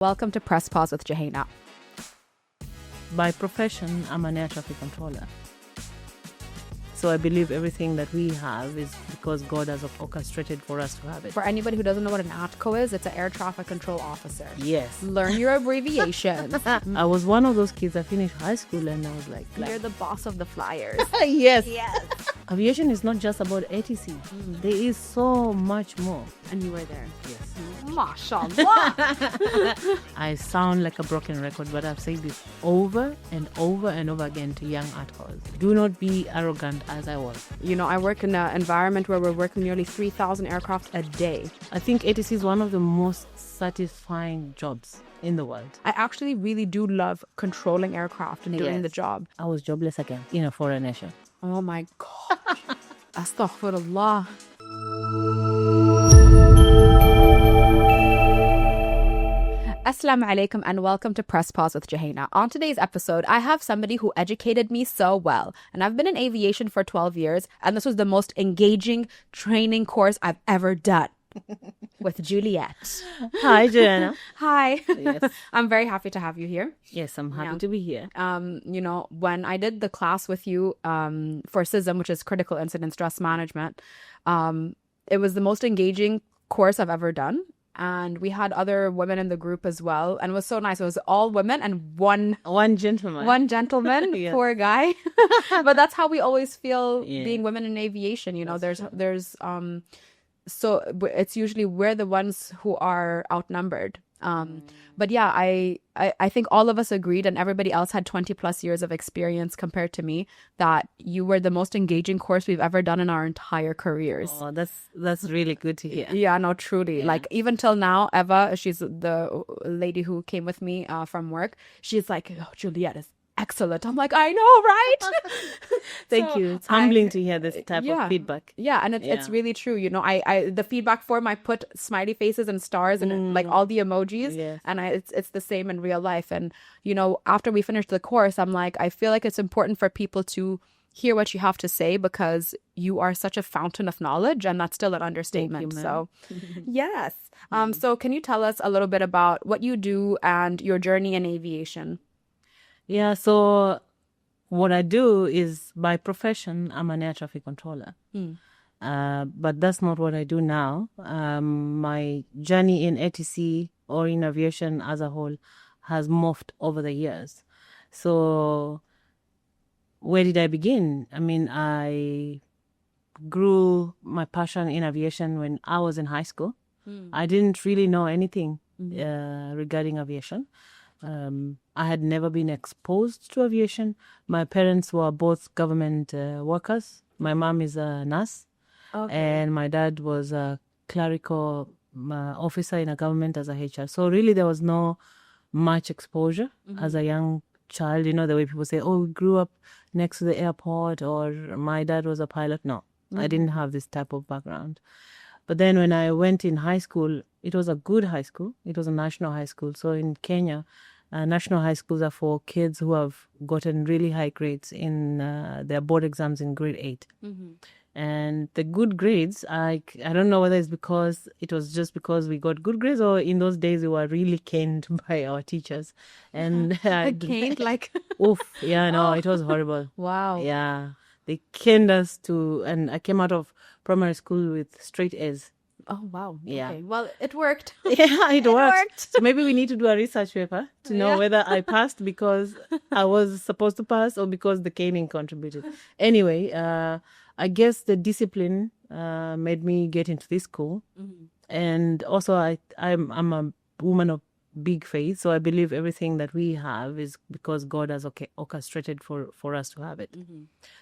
Welcome to Press Pause with Jouhayna. By profession, I'm an air traffic controller. So I believe everything that we have is because God has orchestrated for us to have it. For anybody who doesn't know what an ATCO is, it's an air traffic control officer. Yes. Learn your abbreviations. I was one of those kids that finished high school and I was like... You're the boss of the flyers. Yes. Yes. Aviation is not just about ATC. There is so much more. And you were there. Yes. Mashallah. I sound like a broken record, but I've said this over and over and over again to young actors. Do not be arrogant as I was. You know, I work in an environment where we're working nearly 3,000 aircraft a day. I think ATC is one of the most satisfying jobs in the world. I actually really do love controlling aircraft and doing the job. I was jobless again in a foreign nation. Oh my God. Astaghfirullah. Assalamu alaikum and welcome to Press Pause with Jouhayna. On today's episode, I have somebody who educated me so well. And I've been in aviation for 12 years, and this was the most engaging training course I've ever done. With Juliet. Hi, Joanna. Hi. Yes. I'm very happy to have you here. Yes, I'm happy to be here. You know, when I did the class with you for CISM, which is Critical Incident Stress Management, it was the most engaging course I've ever done. And we had other women in the group as well. And it was so nice. It was all women and one gentleman. One gentleman, Yes. Poor guy. But that's how we always feel being women in aviation. You know, there's so it's usually we're the ones who are outnumbered. But yeah, I think all of us agreed, and everybody else had 20 plus years of experience compared to me, that you were the most engaging course we've ever done in our entire careers. Oh, that's really good to hear. Yeah, no, truly. Yeah. Like even till now, Eva, she's the lady who came with me from work. She's like, oh, Juliet is excellent. I'm like, I know, right? Thank you. It's humbling to hear this type of feedback. Yeah, and it's really true. You know, I the feedback form, I put smiley faces and stars and like all the emojis, and it's the same in real life. And you know, after we finished the course, I'm like, I feel like it's important for people to hear what you have to say because you are such a fountain of knowledge, and that's still an understatement. So, yes. So can you tell us a little bit about what you do and your journey in aviation? Yeah, so what I do is, by profession, I'm an air traffic controller. But that's not what I do now. My journey in ATC or in aviation as a whole has morphed over the years. So where did I begin? I mean, I grew my passion in aviation when I was in high school. I didn't really know anything regarding aviation. I had never been exposed to aviation. My parents were both government workers. My mom is a nurse, and my dad was a clerical officer in a government as a HR. So really there was no much exposure as a young child. You know, the way people say, oh, we grew up next to the airport, or my dad was a pilot. No, I didn't have this type of background. But then when I went in high school, it was a good high school. It was a national high school. So in Kenya, national high schools are for kids who have gotten really high grades in their board exams in grade 8. And the good grades, I don't know whether it's because it was just because we got good grades, or in those days we were really caned by our teachers. And caned like oof, yeah, no, it was horrible. Wow. Yeah, they caned us to, and I came out of primary school with straight A's. Oh, wow. Yeah. Okay. Well, it worked. Yeah, it worked. So maybe we need to do a research paper to know whether I passed because I was supposed to pass or because the caning contributed. Anyway, I guess the discipline made me get into this school. And also I'm a woman of big faith. So I believe everything that we have is because God has orchestrated for us to have it.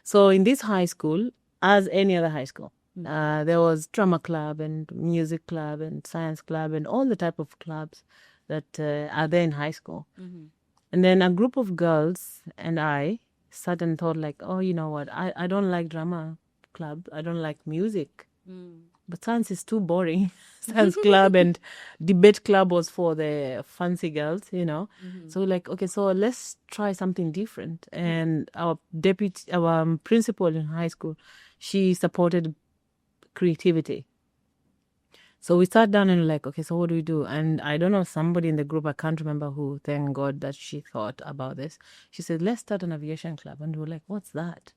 So in this high school, as any other high school, there was drama club and music club and science club and all the type of clubs that are there in high school. And then a group of girls and I sat and thought like, oh, you know what? I don't like drama club. I don't like music. But science is too boring. Science club and debate club was for the fancy girls, you know. So like, okay, so let's try something different. And our principal in high school, she supported creativity. So we sat down and like, okay, so what do we do? And I don't know, somebody in the group, I can't remember who, thank God that she thought about this. She said, let's start an aviation club. And we were like, what's that?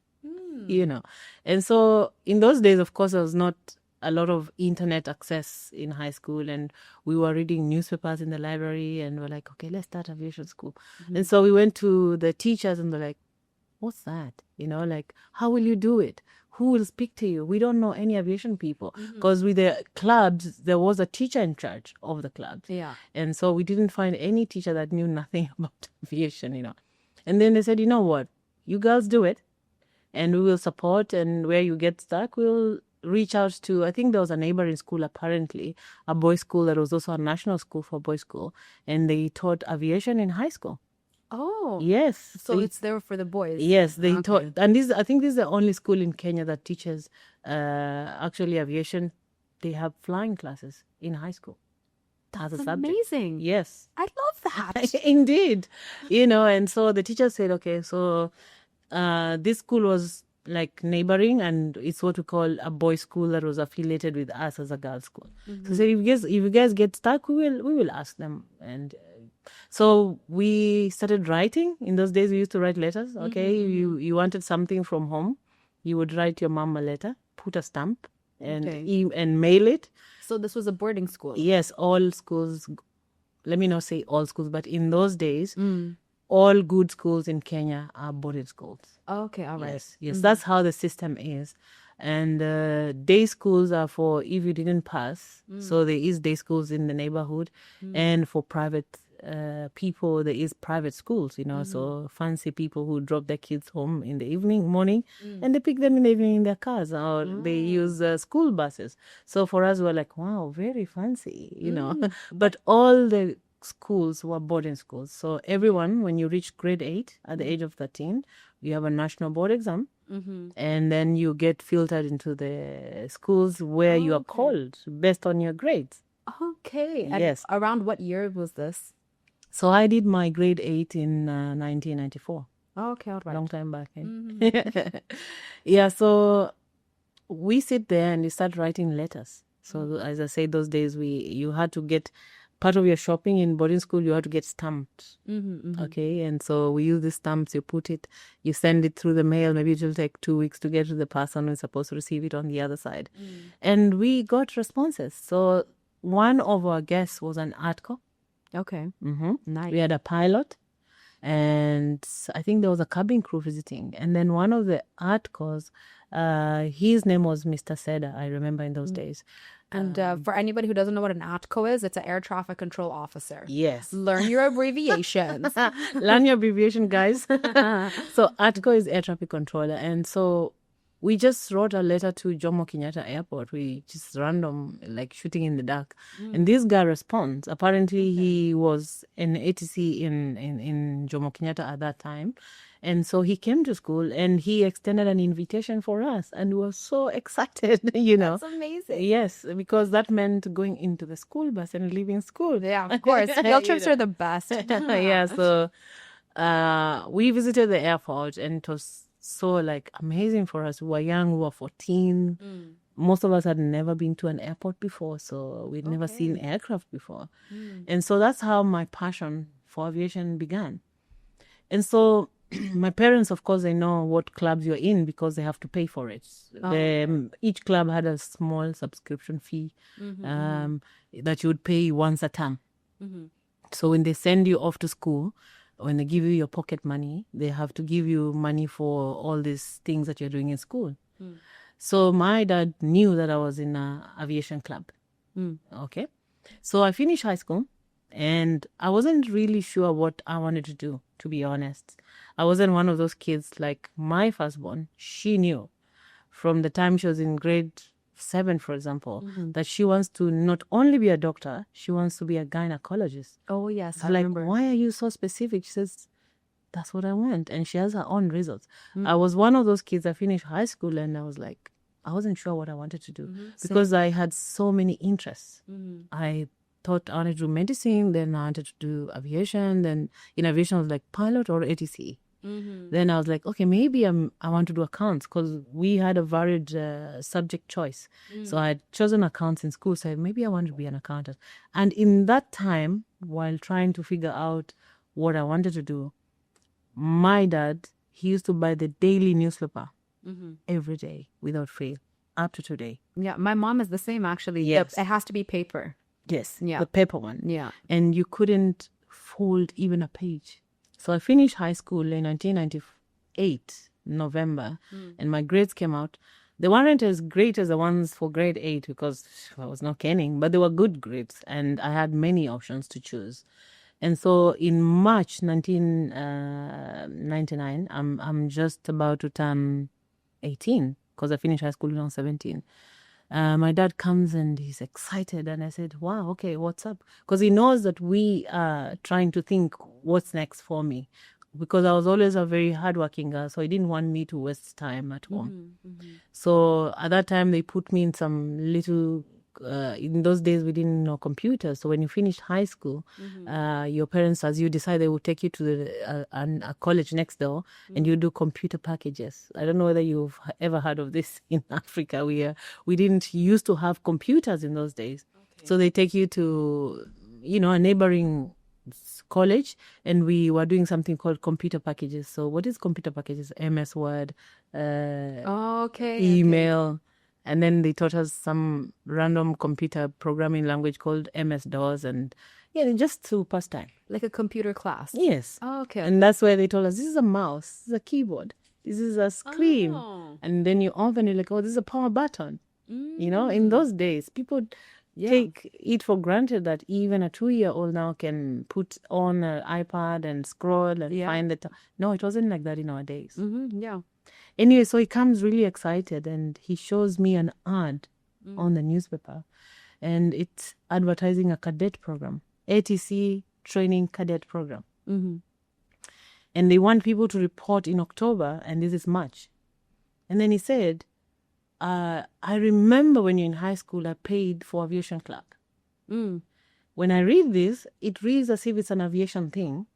And so in those days, of course, there was not a lot of internet access in high school, and we were reading newspapers in the library, and we're like, okay, let's start aviation school. And so we went to the teachers and they're like, what's that? Like, how will you do it? Who will speak to you? We don't know any aviation people, because with the clubs, there was a teacher in charge of the clubs. Yeah. And so we didn't find any teacher that knew nothing about aviation, And then they said, you know what? You girls do it, and we will support, and where you get stuck, we'll reach out to, I think there was a neighboring school, apparently, a boys' school that was also a national school for boys' school, and they taught aviation in high school. Oh. Yes. So it's there for the boys. Yes, they taught, and I think this is the only school in Kenya that teaches actually aviation. They have flying classes in high school. That's amazing. Yes. I love that. Indeed. And so the teacher said, okay, so this school was like neighboring, and it's what we call a boys' school that was affiliated with us as a girls' school. So if you guys get stuck, we will ask them. And so we started writing. In those days, we used to write letters. Okay, you wanted something from home, you would write your mom a letter, put a stamp, and and mail it. So this was a boarding school. Yes, all schools. Let me not say all schools, but in those days, all good schools in Kenya are boarding schools. Okay, all right. Yes, that's how the system is. And day schools are for if you didn't pass. So there is day schools in the neighborhood, and for private people, there is private schools, so fancy people who drop their kids home in the morning, and they pick them in the evening in their cars, or they use school buses. So for us, we're like, wow, very fancy, But all the schools were boarding schools. So everyone, when you reach grade 8 at the age of 13, you have a national board exam, and then you get filtered into the schools where you are called based on your grades. Okay. And yes. Around what year was this? So I did my grade 8 in 1994. Okay, all right. Long time back. Yeah, so we sit there and you start writing letters. So as I said, those days you had to get part of your shopping in boarding school, you had to get stamped. Okay, and so we use the stamps, you send it through the mail. Maybe it will take 2 weeks to get to the person who's supposed to receive it on the other side. And we got responses. So one of our guests was an ARTCO. Okay. Nice. We had a pilot, and I think there was a cabin crew visiting. And then one of the ARTCOs, his name was Mr. Seda, I remember in those days. And for anybody who doesn't know what an ATCO is, it's an air traffic control officer. Yes. Learn your abbreviations. Learn your abbreviation, guys. So ATCO is air traffic controller. And so we just wrote a letter to Jomo Kenyatta Airport. We just random, like shooting in the dark. And this guy responds. Apparently, he was an ATC in Jomo Kenyatta at that time. And so he came to school and he extended an invitation for us. And we were so excited, That's amazing. Yes, because that meant going into the school bus and leaving school. Yeah, of course. Field trips are the best. Yeah, so we visited the airport and it was so like amazing for us. We were young, we were 14. Most of us had never been to an airport before, so we'd never seen aircraft before. And so that's how my passion for aviation began. And so my parents, of course, they know what clubs you're in because they have to pay for it. Each club had a small subscription fee that you would pay once a term. So when they send you off to school, when they give you your pocket money, they have to give you money for all these things that you're doing in school. So my dad knew that I was in an aviation club. Okay. So I finished high school and I wasn't really sure what I wanted to do, to be honest. I wasn't one of those kids like my firstborn. She knew from the time she was in grade 7, for example, that she wants to not only be a doctor, she wants to be a gynecologist. Oh, yes. I remember. Why are you so specific? She says, that's what I want. And she has her own results. I was one of those kids. I finished high school and I was like, I wasn't sure what I wanted to do because I had so many interests. I thought I wanted to do medicine, then I wanted to do aviation. Then in aviation, I was like pilot or ATC. Then I was like, okay, maybe I want to do accounts, because we had a varied subject choice. So I had chosen accounts in school, so maybe I want to be an accountant. And in that time, while trying to figure out what I wanted to do, my dad, he used to buy the daily newspaper every day without fail, up to today. Yeah, my mom is the same, actually. Yes. It has to be paper. Yes, Yeah. the paper one. Yeah. And you couldn't fold even a page. So I finished high school in 1998, November, and my grades came out. They weren't as great as the ones for grade 8, because I was not kenning, but they were good grades, and I had many options to choose. And so in March 1999, I'm just about to turn 18, because I finished high school when I was 17. My dad comes and he's excited, and I said, wow, okay, what's up? Because he knows that we are trying to think what's next for me, because I was always a very hardworking girl, so he didn't want me to waste time at home. So at that time, they put me in some little... in those days, we didn't know computers. So when you finished high school, your parents, as you decide, they will take you to a college next door, and you do computer packages. I don't know whether you've ever heard of this in Africa. We didn't used to have computers in those days. Okay. So they take you to, a neighboring college, and we were doing something called computer packages. So what is computer packages? MS Word, email. Okay. And then they taught us some random computer programming language called MS-DOS, and just to pass time. Like a computer class? Yes. Oh, okay. And that's where they told us, this is a mouse, this is a keyboard, this is a screen. Oh. And then you open, you're like, oh, this is a power button. In those days, people take it for granted that even a 2-year-old now can put on an iPad and scroll and find the... No, it wasn't like that in our days. Yeah. Anyway, so he comes really excited, and he shows me an ad on the newspaper, and it's advertising a cadet program, ATC training cadet program. And they want people to report in October, and this is March. And then he said, I remember when you're in high school, I paid for aviation clerk. When I read this, it reads as if it's an aviation thing.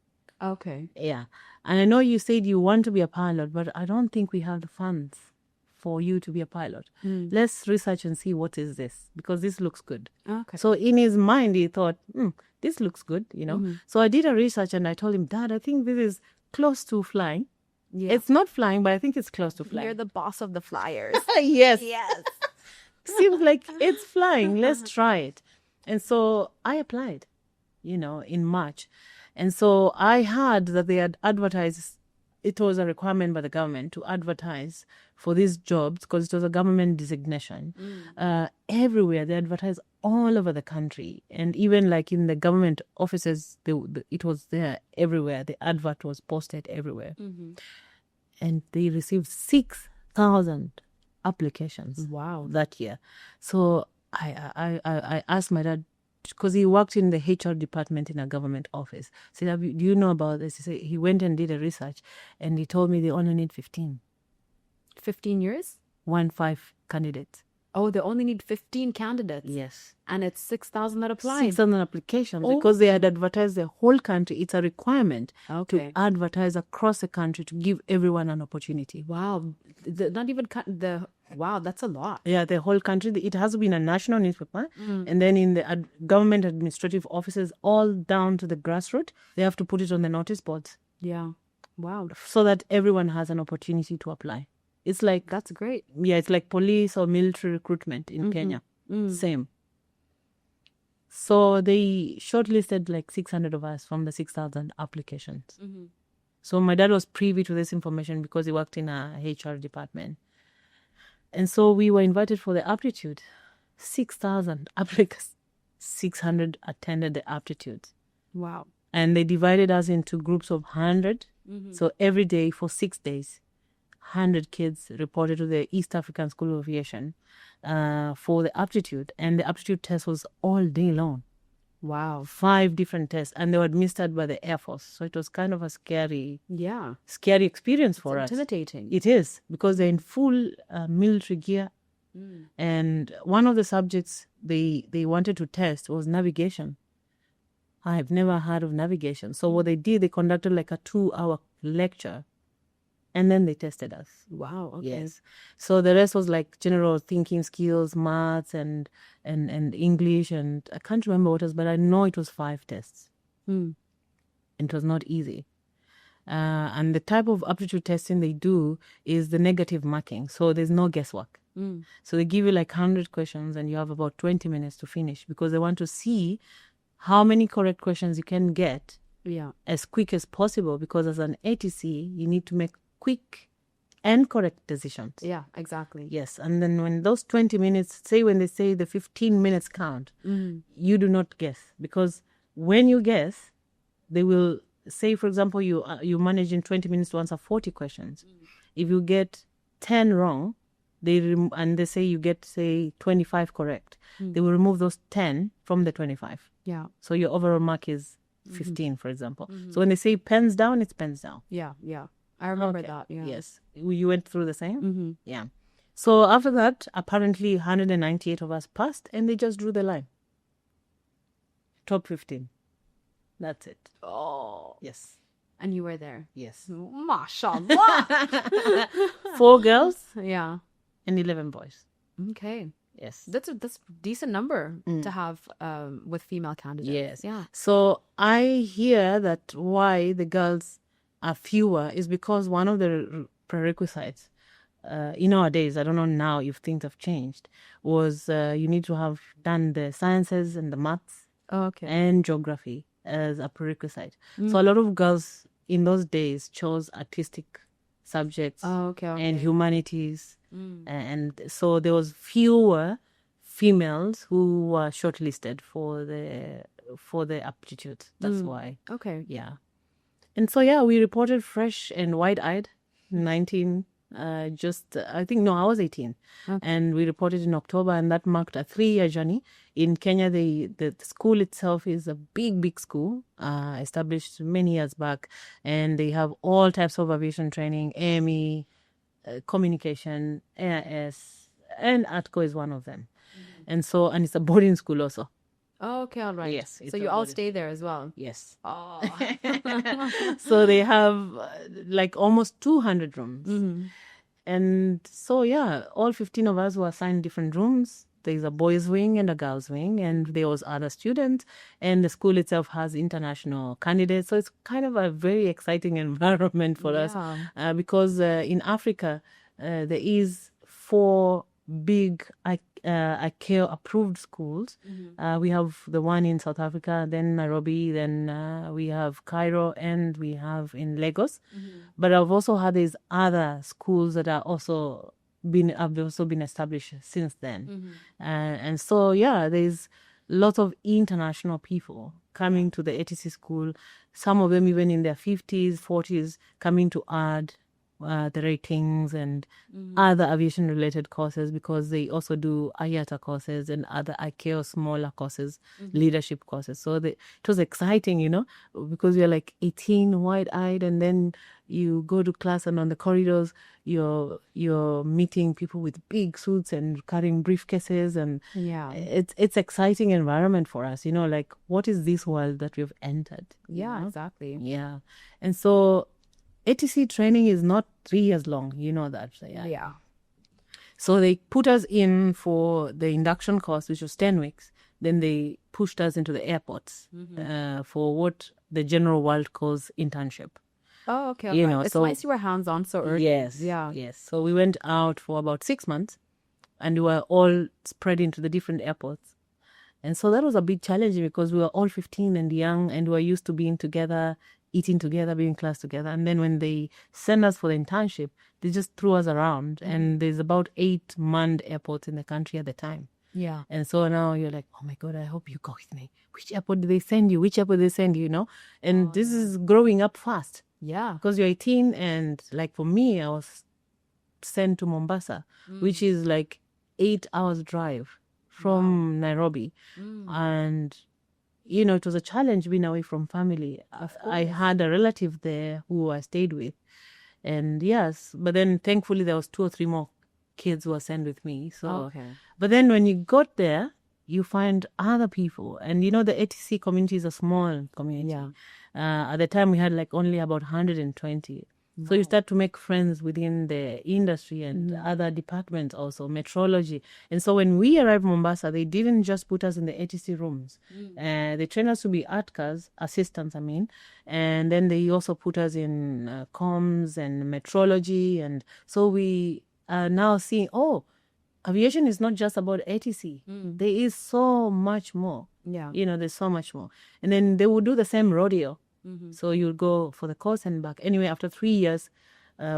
Okay. Yeah. And I know you said you want to be a pilot, but I don't think we have the funds for you to be a pilot. Let's research and see what is this, because this looks good. Okay. So in his mind, he thought, this looks good, So I did a research, and I told him, Dad, I think this is close to flying. Yeah. It's not flying, but I think it's close to flying. You're the boss of the flyers. Yes. Yes. Seems like it's flying. Let's try it. And so I applied, in March. And so I heard that they had advertised, it was a requirement by the government to advertise for these jobs, because it was a government designation. Everywhere, they advertised all over the country. And even like in the government offices, it was there everywhere. The advert was posted everywhere. And they received 6,000 applications. Wow. That year. So I asked my dad, because he worked in the HR department in a government office. I said, do you know about this? He said he went and did a research, and he told me they only need 15. 15 years? 15 candidates. Oh, they only need 15 candidates? Yes. And it's 6,000 that apply? 6,000 applications, because they had advertised the whole country. It's a requirement to advertise across the country to give everyone an opportunity. Wow. Wow, that's a lot. Yeah, the whole country. It has been a national newspaper. And then in the government administrative offices, all down to the grassroots, they have to put it on the notice boards. Yeah. Wow. So that everyone has an opportunity to apply. It's like... That's great. Yeah, it's like police or military recruitment in Kenya. Same. So they shortlisted like 600 of us from the 6,000 applications. So my dad was privy to this information because he worked in a HR department. And so we were invited for the aptitude. 6,000 applicants. 600 attended the aptitude. Wow. And they divided us into groups of 100. So every day for 6 days, 100 kids reported to the East African School of Aviation for the aptitude. And the aptitude test was all day long. Wow. 5 different tests. And they were administered by the Air Force. So it was kind of a scary experience for us. Intimidating. It is, because they're in full military gear. And one of the subjects they wanted to test was navigation. I've never heard of navigation. So what they did, they conducted like a 2-hour lecture and then they tested us. Wow. Okay. Yes. So the rest was like general thinking skills, maths, and English, and I can't remember what else, but I know it was 5 tests. It was not easy. And the type of aptitude testing they do is the negative marking. So there's no guesswork. So they give you like 100 questions and you have about 20 minutes to finish, because they want to see how many correct questions you can get as quick as possible, because as an ATC, you need to make quick and correct decisions. Yeah, exactly. Yes. And then when those 20 minutes, say when they say the 15 minutes count, you do not guess, because when you guess, they will say, for example, you manage in 20 minutes to answer 40 questions. If you get 10 wrong, and they say you get, say, 25 correct, they will remove those 10 from the 25. Yeah. So your overall mark is 15, for example. So when they say pens down, it's pens down. Yeah. I remember that. Yeah. Yes. You went through the same? Yeah. So after that, apparently 198 of us passed, and they just drew the line. Top 15. That's it. Oh. Yes. And you were there? Yes. Mashallah. 4 girls. Yeah. And 11 boys. Okay. Yes. That's a decent number to have with female candidates. Yes. Yeah. So I hear that why the girls are fewer is because one of the prerequisites in our days, I don't know now if things have changed, was you need to have done the sciences and the maths and geography as a prerequisite. So a lot of girls in those days chose artistic subjects and humanities. And so there was fewer females who were shortlisted for the aptitude. That's why. Okay. Yeah. And so, yeah, we reported fresh and wide-eyed, 19, I was 18. Okay. And we reported in October, and that marked a 3-year journey. In Kenya, the school itself is a big school, established many years back, and they have all types of aviation training, AME, communication, AIS, and ATCO is one of them. And it's a boarding school also. Oh, okay, all right. Yes. So you all stay there as well? Yes. Oh. So they have like almost 200 rooms. And so, yeah, all 15 of us were assigned different rooms. There's a boys' wing and a girls' wing, and there was other students. And the school itself has international candidates. So it's kind of a very exciting environment for us because in Africa, there is 4 big ICAO approved schools. We have the one in South Africa, then Nairobi, then we have Cairo, and we have in Lagos. But I've also had these other schools that have also been established since then. And so, yeah, there's lots of international people coming to the ATC school, some of them even in their 50s, 40s, coming to add the ratings and other aviation related courses, because they also do IATA courses and other ICAO smaller courses, leadership courses. So it was exciting, because you're like 18, wide-eyed, and then you go to class, and on the corridors you're meeting people with big suits and carrying briefcases, and it's exciting environment for us, like what is this world that we've entered? Exactly. Yeah. And so ATC training is not 3 years long, you know that. So, yeah. So they put us in for the induction course, which was 10 weeks. Then they pushed us into the airports for what the general world calls internship. Oh, okay. It's nice you were hands-on so early. Yes. So we went out for about 6 months, and we were all spread into the different airports. And so that was a big challenge, because we were all 15 and young, and we were used to being together, eating together, being in class together. And then when they sent us for the internship, they just threw us around. And there's about 8 manned airports in the country at the time. Yeah. And so now you're like, oh my God, I hope you go with me. Which airport did they send you? Which airport did they send you, And this is growing up fast. Yeah. Because you're 18, and like for me, I was sent to Mombasa, which is like 8 hours drive from Nairobi. And it was a challenge being away from family. I had a relative there who I stayed with. And yes, but then thankfully there was 2 or 3 more kids who were sent with me. So, But then when you got there, you find other people. And the ATC community is a small community. Yeah. At the time we had like only about 120. So you start to make friends within the industry and other departments also, metrology. And so when we arrived in Mombasa, they didn't just put us in the ATC rooms. They trained us to be ATCAs, assistants, and then they also put us in comms and metrology. And so we are now seeing, aviation is not just about ATC. There is so much more. Yeah. There's so much more. And then they will do the same rodeo. So you'll go for the course and back. Anyway, after 3 years,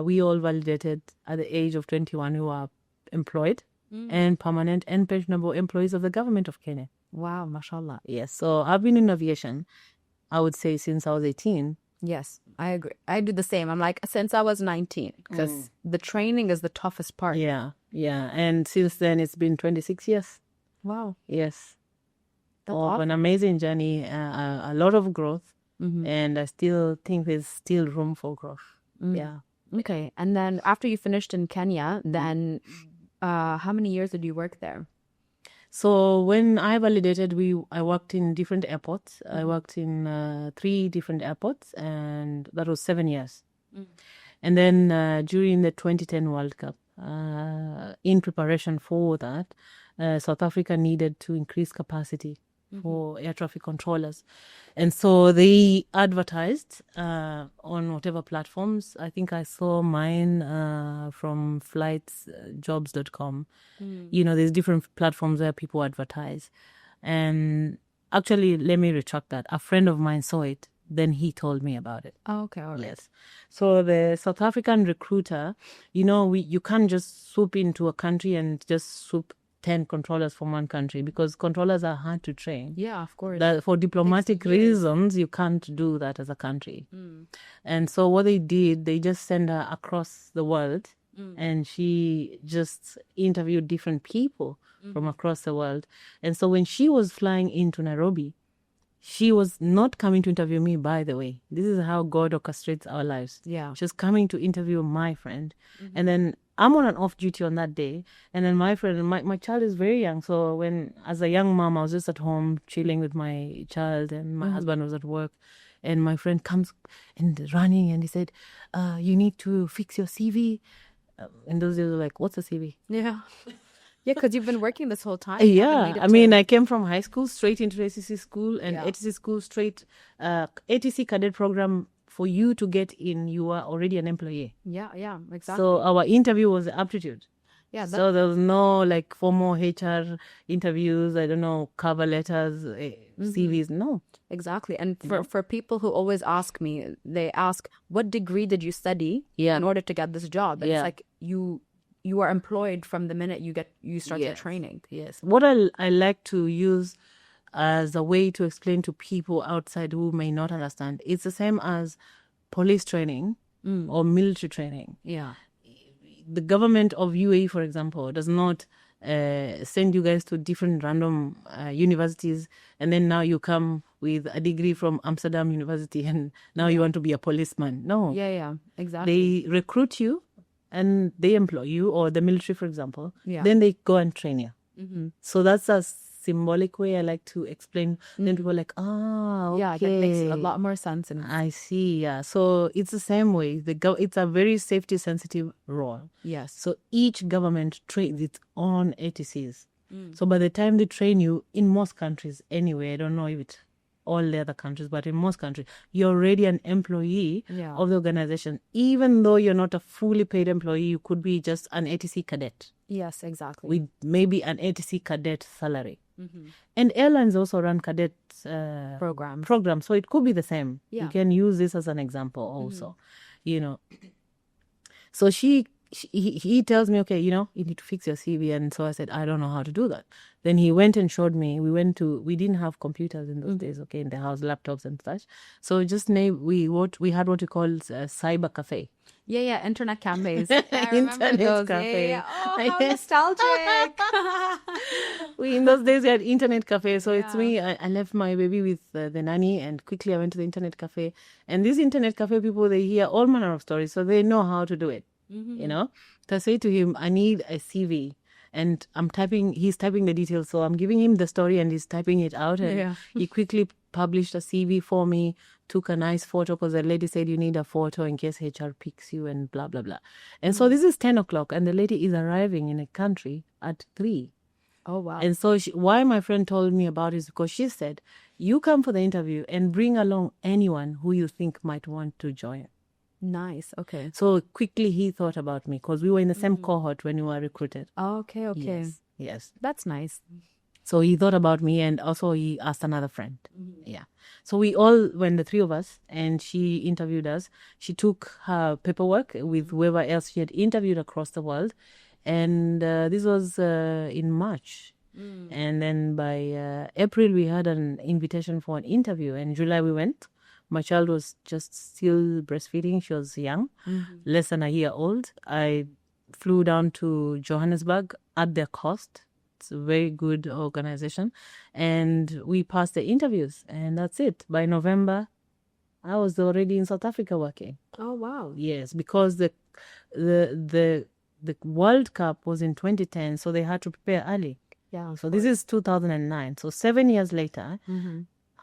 we all validated at the age of 21 who are employed and permanent and pensionable employees of the government of Kenya. Wow, mashallah. Yes, so I've been in aviation, I would say, since I was 18. Yes, I agree. I do the same. I'm like, since I was 19, because the training is the toughest part. Yeah. And since then, it's been 26 years. Wow. Yes. That's awesome. An amazing journey, a lot of growth. And I still think there's still room for growth. Yeah. Okay. And then after you finished in Kenya, then how many years did you work there? So when I validated, I worked in different airports. I worked in 3 different airports, and that was 7 years. And then during the 2010 World Cup, in preparation for that, South Africa needed to increase capacity for air traffic controllers. And so they advertised on whatever platforms. I think I saw mine from flightsjobs.com. There's different platforms where people advertise. And actually, let me retract that. A friend of mine saw it. Then he told me about it. Oh, okay. All right. Yes. So the South African recruiter, you can't just swoop into a country and just swoop 10 controllers from one country, because controllers are hard to train. Yeah, of course. For diplomatic reasons, you can't do that as a country. And so what they did, they just sent her across the world, and she just interviewed different people from across the world. And so when she was flying into Nairobi, she was not coming to interview me, by the way. This is how God orchestrates our lives. Yeah. She was coming to interview my friend. And then I'm on an off duty on that day. And then my friend, my child is very young. So as a young mom, I was just at home chilling with my child, and my husband was at work. And my friend comes and running, and he said, you need to fix your CV. And those days were like, what's a CV? Yeah. Yeah, because you've been working this whole time. Yeah, I came from high school straight into ATC school, and ATC school straight, ATC cadet program. For you to get in, you are already an employee. Yeah, exactly. So our interview was aptitude. Yeah. So there was no formal HR interviews, cover letters, CVs, no. Exactly. And for people who always ask me, they ask, what degree did you study in order to get this job? And it's like you are employed from the minute you start your training. Yes. What I like to use as a way to explain to people outside who may not understand, it's the same as police training or military training. Yeah. The government of UAE, for example, does not send you guys to different random universities, and then now you come with a degree from Amsterdam University and now you want to be a policeman. No. Yeah, exactly. They recruit you and they employ you, or the military, for example. Yeah. Then they go and train you. So that's a symbolic way I like to explain. Then people are like, okay. Yeah, that makes a lot more sense. I see, yeah. So it's the same way. It's a very safety-sensitive role. Yes. So each government trains its own ATCs. So by the time they train you, in most countries anyway, I don't know if it's all the other countries, but in most countries, you're already an employee of the organization. Even though you're not a fully paid employee, you could be just an ATC cadet. Yes, exactly. With maybe an ATC cadet salary. And airlines also run cadet program. So it could be the same. Yeah. You can use this as an example also, So he tells me, okay, you need to fix your CV. And so I said, I don't know how to do that. Then he went and showed me. We didn't have computers in those days, okay, in the house, laptops and such. So just we had what we call a cyber cafe. Yeah, internet cafes. Internet those. cafe. Yeah. Oh, how nostalgic. In those days, we had internet cafe. So it's me. I left my baby with the nanny, and quickly I went to the internet cafe. And these internet cafe people, they hear all manner of stories. So they know how to do it, So I say to him, I need a CV. And he's typing the details. So I'm giving him the story and he's typing it out. And he quickly published a CV for me, took a nice photo because the lady said you need a photo in case HR picks you and blah, blah, blah. And so this is 10 o'clock and the lady is arriving in a country at 3. Oh, wow. And so why my friend told me about it is because she said, you come for the interview and bring along anyone who you think might want to join. Nice. Okay. So quickly he thought about me because we were in the same cohort when we were recruited. Oh, okay. Yes. That's nice. So he thought about me and also he asked another friend. Yeah. So we all went, the 3 of us, and she interviewed us. She took her paperwork with whoever else she had interviewed across the world. And this was in March. And then by April, we had an invitation for an interview. And in July, we went. My child was just still breastfeeding. She was young, less than a year old. I flew down to Johannesburg at their cost. It's a very good organization. And we passed the interviews. And that's it. By November, I was already in South Africa working. Oh, wow. Yes, because the World Cup was in 2010, so they had to prepare early. Yeah. So this is 2009. So 7 years later,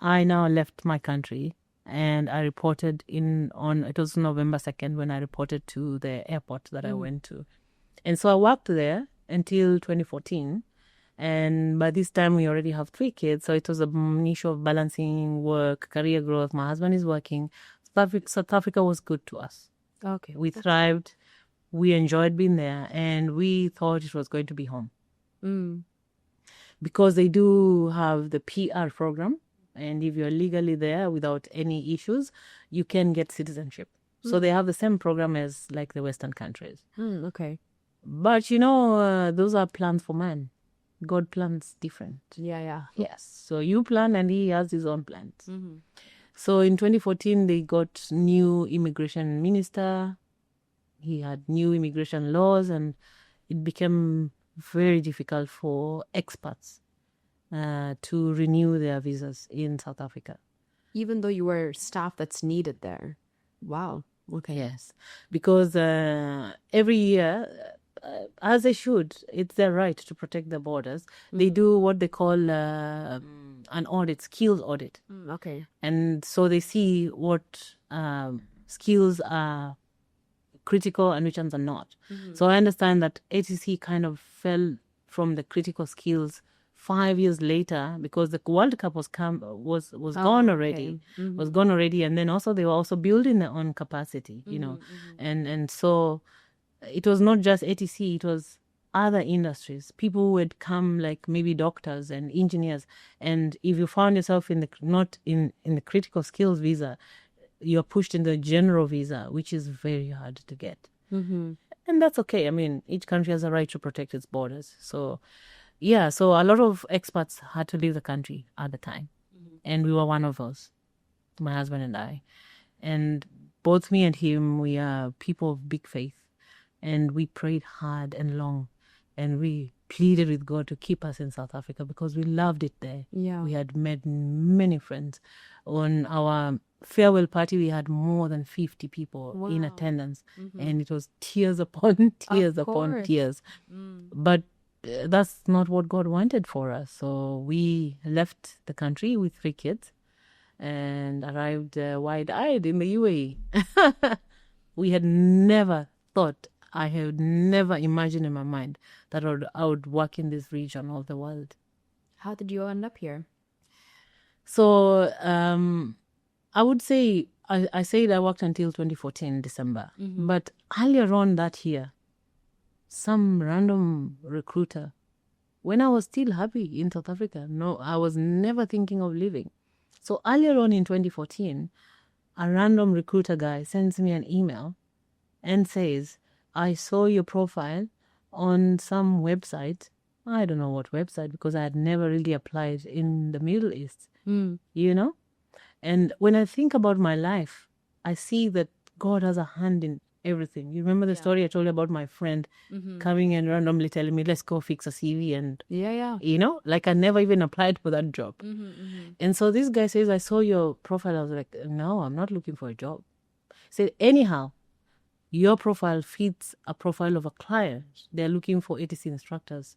I now left my country and I reported it was November 2nd when I reported to the airport that I went to. And so I worked there until 2014. And by this time, we already have 3 kids. So it was an issue of balancing work, career growth. My husband is working. South Africa was good to us. Okay. We thrived. We enjoyed being there. And we thought it was going to be home. Because they do have the PR program. And if you're legally there without any issues, you can get citizenship. So they have the same program as like the Western countries. Okay. But, those are plans for man. God plans different. Yeah. Yes. So you plan and he has his own plans. So in 2014, they got new immigration minister. He had new immigration laws and it became very difficult for expats to renew their visas in South Africa. Even though you were staff that's needed there. Wow. Okay. Yes. Because every year, as they should, it's their right to protect the borders. They do what they call an audit, skills audit. Okay. And so they see what skills are critical and which ones are not. So I understand that ATC kind of fell from the critical skills 5 years later because the World Cup was gone already. Was gone already, and then also they were also building their own capacity, and so it was not just ATC, it was other industries, people who had come like maybe doctors and engineers. And if you found yourself not in the critical skills visa, you're pushed in the general visa, which is very hard to get. And that's okay. I mean, each country has a right to protect its borders. So, yeah, so a lot of expats had to leave the country at the time. And we were one of those, my husband and I. And both me and him, we are people of big faith. And we prayed hard and long. And we pleaded with God to keep us in South Africa because we loved it there. Yeah. We had met many friends. On our farewell party, we had more than 50 people in attendance. And it was tears upon tears upon tears. But that's not what God wanted for us. So we left the country with 3 kids and arrived wide-eyed in the UAE. We had never thought, I had never imagined in my mind that I would work in this region of the world. How did you end up here? So I would say, I said I worked until 2014, December. But earlier on that year, some random recruiter, when I was still happy in South Africa, no, I was never thinking of leaving. So earlier on in 2014, a random recruiter guy sends me an email and says, I saw your profile on some website. I don't know what website because I had never really applied in the Middle East, And when I think about my life, I see that God has a hand in everything. You remember the story I told you about my friend coming and randomly telling me, let's go fix a CV and, like I never even applied for that job. And so this guy says, I saw your profile. I was like, no, I'm not looking for a job. He said, anyhow, your profile fits a profile of a client. They're looking for ATC instructors.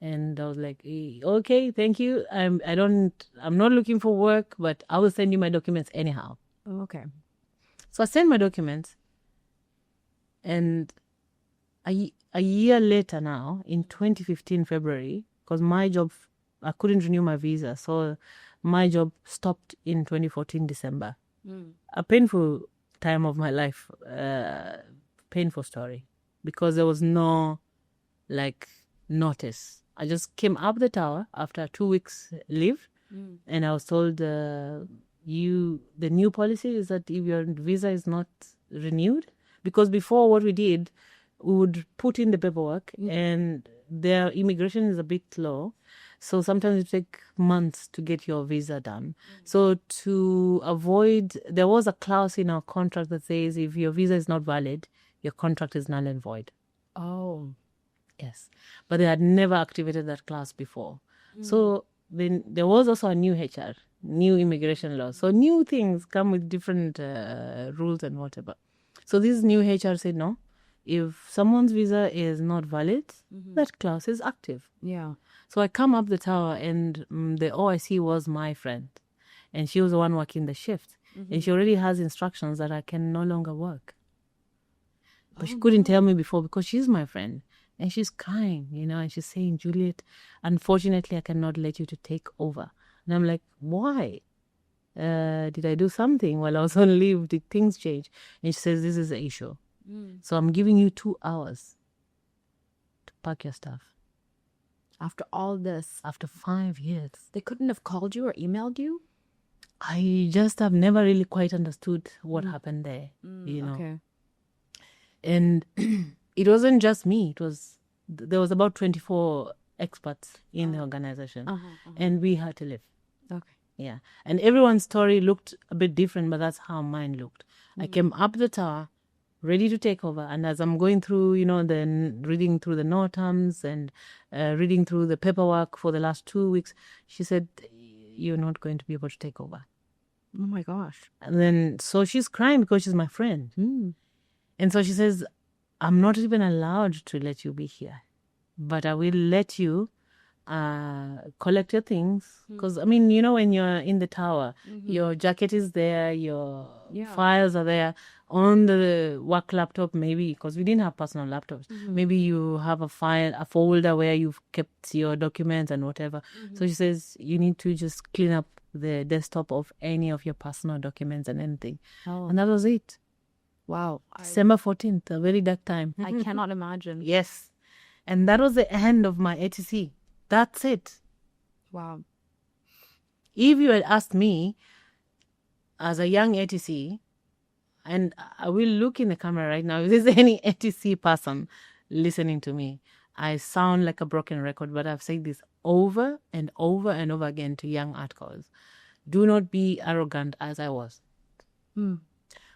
And I was like, okay, thank you. I'm not looking for work, but I will send you my documents anyhow. Oh, okay. So I sent my documents, and a year later now, in 2015 February, because my job, I couldn't renew my visa, so my job stopped in 2014 December. A painful time of my life, painful story, because there was no notice. I just came up the tower after 2 weeks leave, and I was told, the new policy is that if your visa is not renewed, because before what we did, we would put in the paperwork, and their immigration is a bit slow, so sometimes it takes months to get your visa done. So to avoid, there was a clause in our contract that says if your visa is not valid, your contract is null and void. Oh. Yes, but they had never activated that clause before. So then there was also a new HR, new immigration law. So new things come with different rules and whatever. So this new HR said, no, if someone's visa is not valid, that clause is active. Yeah. So I come up the tower, and the OIC was my friend, and she was the one working the shift. And she already has instructions that I can no longer work. But she couldn't tell me before because she's my friend. And she's crying, and she's saying, Juliet, unfortunately, I cannot let you to take over. And I'm like, why? Did I do something while I was on leave? Did things change? And she says, this is the issue. So I'm giving you 2 hours to pack your stuff. After all this, After 5 years. they couldn't have called you or emailed you? I just have never really quite understood what happened there, Okay. And it wasn't just me. There was about 24 experts in the organization, and we had to leave. Okay. Yeah. And everyone's story looked a bit different, but that's how mine looked. I came up the tower, ready to take over. And as I'm going through, reading through the NOTAMs and reading through the paperwork for the last 2 weeks, she said, you're not going to be able to take over. Oh my gosh. And then, so she's crying because she's my friend. And so she says, I'm not even allowed to let you be here, but I will let you collect your things. Because, when you're in the tower, your jacket is there, your files are there on the work laptop, maybe, because we didn't have personal laptops. Maybe you have a folder where you've kept your documents and whatever. So she says, you need to just clean up the desktop of any of your personal documents and anything. And that was it. Wow. December 14th, a very dark time. I cannot imagine. Yes. And that was the end of my ATC. That's it. Wow. If you had asked me as a young ATC, and I will look in the camera right now, if there's any ATC person listening to me, I sound like a broken record, but I've said this over and over and over again to young ATCOs. Do not be arrogant as I was.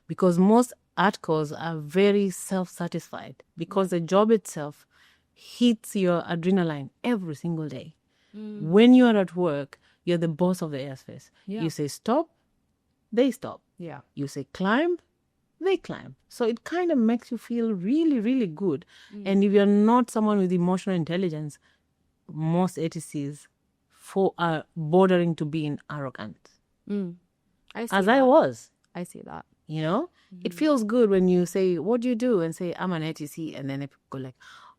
Because most ATCOs are very self-satisfied because the job itself hits your adrenaline every single day. When you are at work, you're the boss of the airspace. You say stop, they stop. Yeah. You say climb, they climb. So it kind of makes you feel really, really good. And if you're not someone with emotional intelligence, most ATCs are bordering to being arrogant. I see As that. I was. I see that. It feels good when you say, what do you do? And say, I'm an ATC. And then people go like,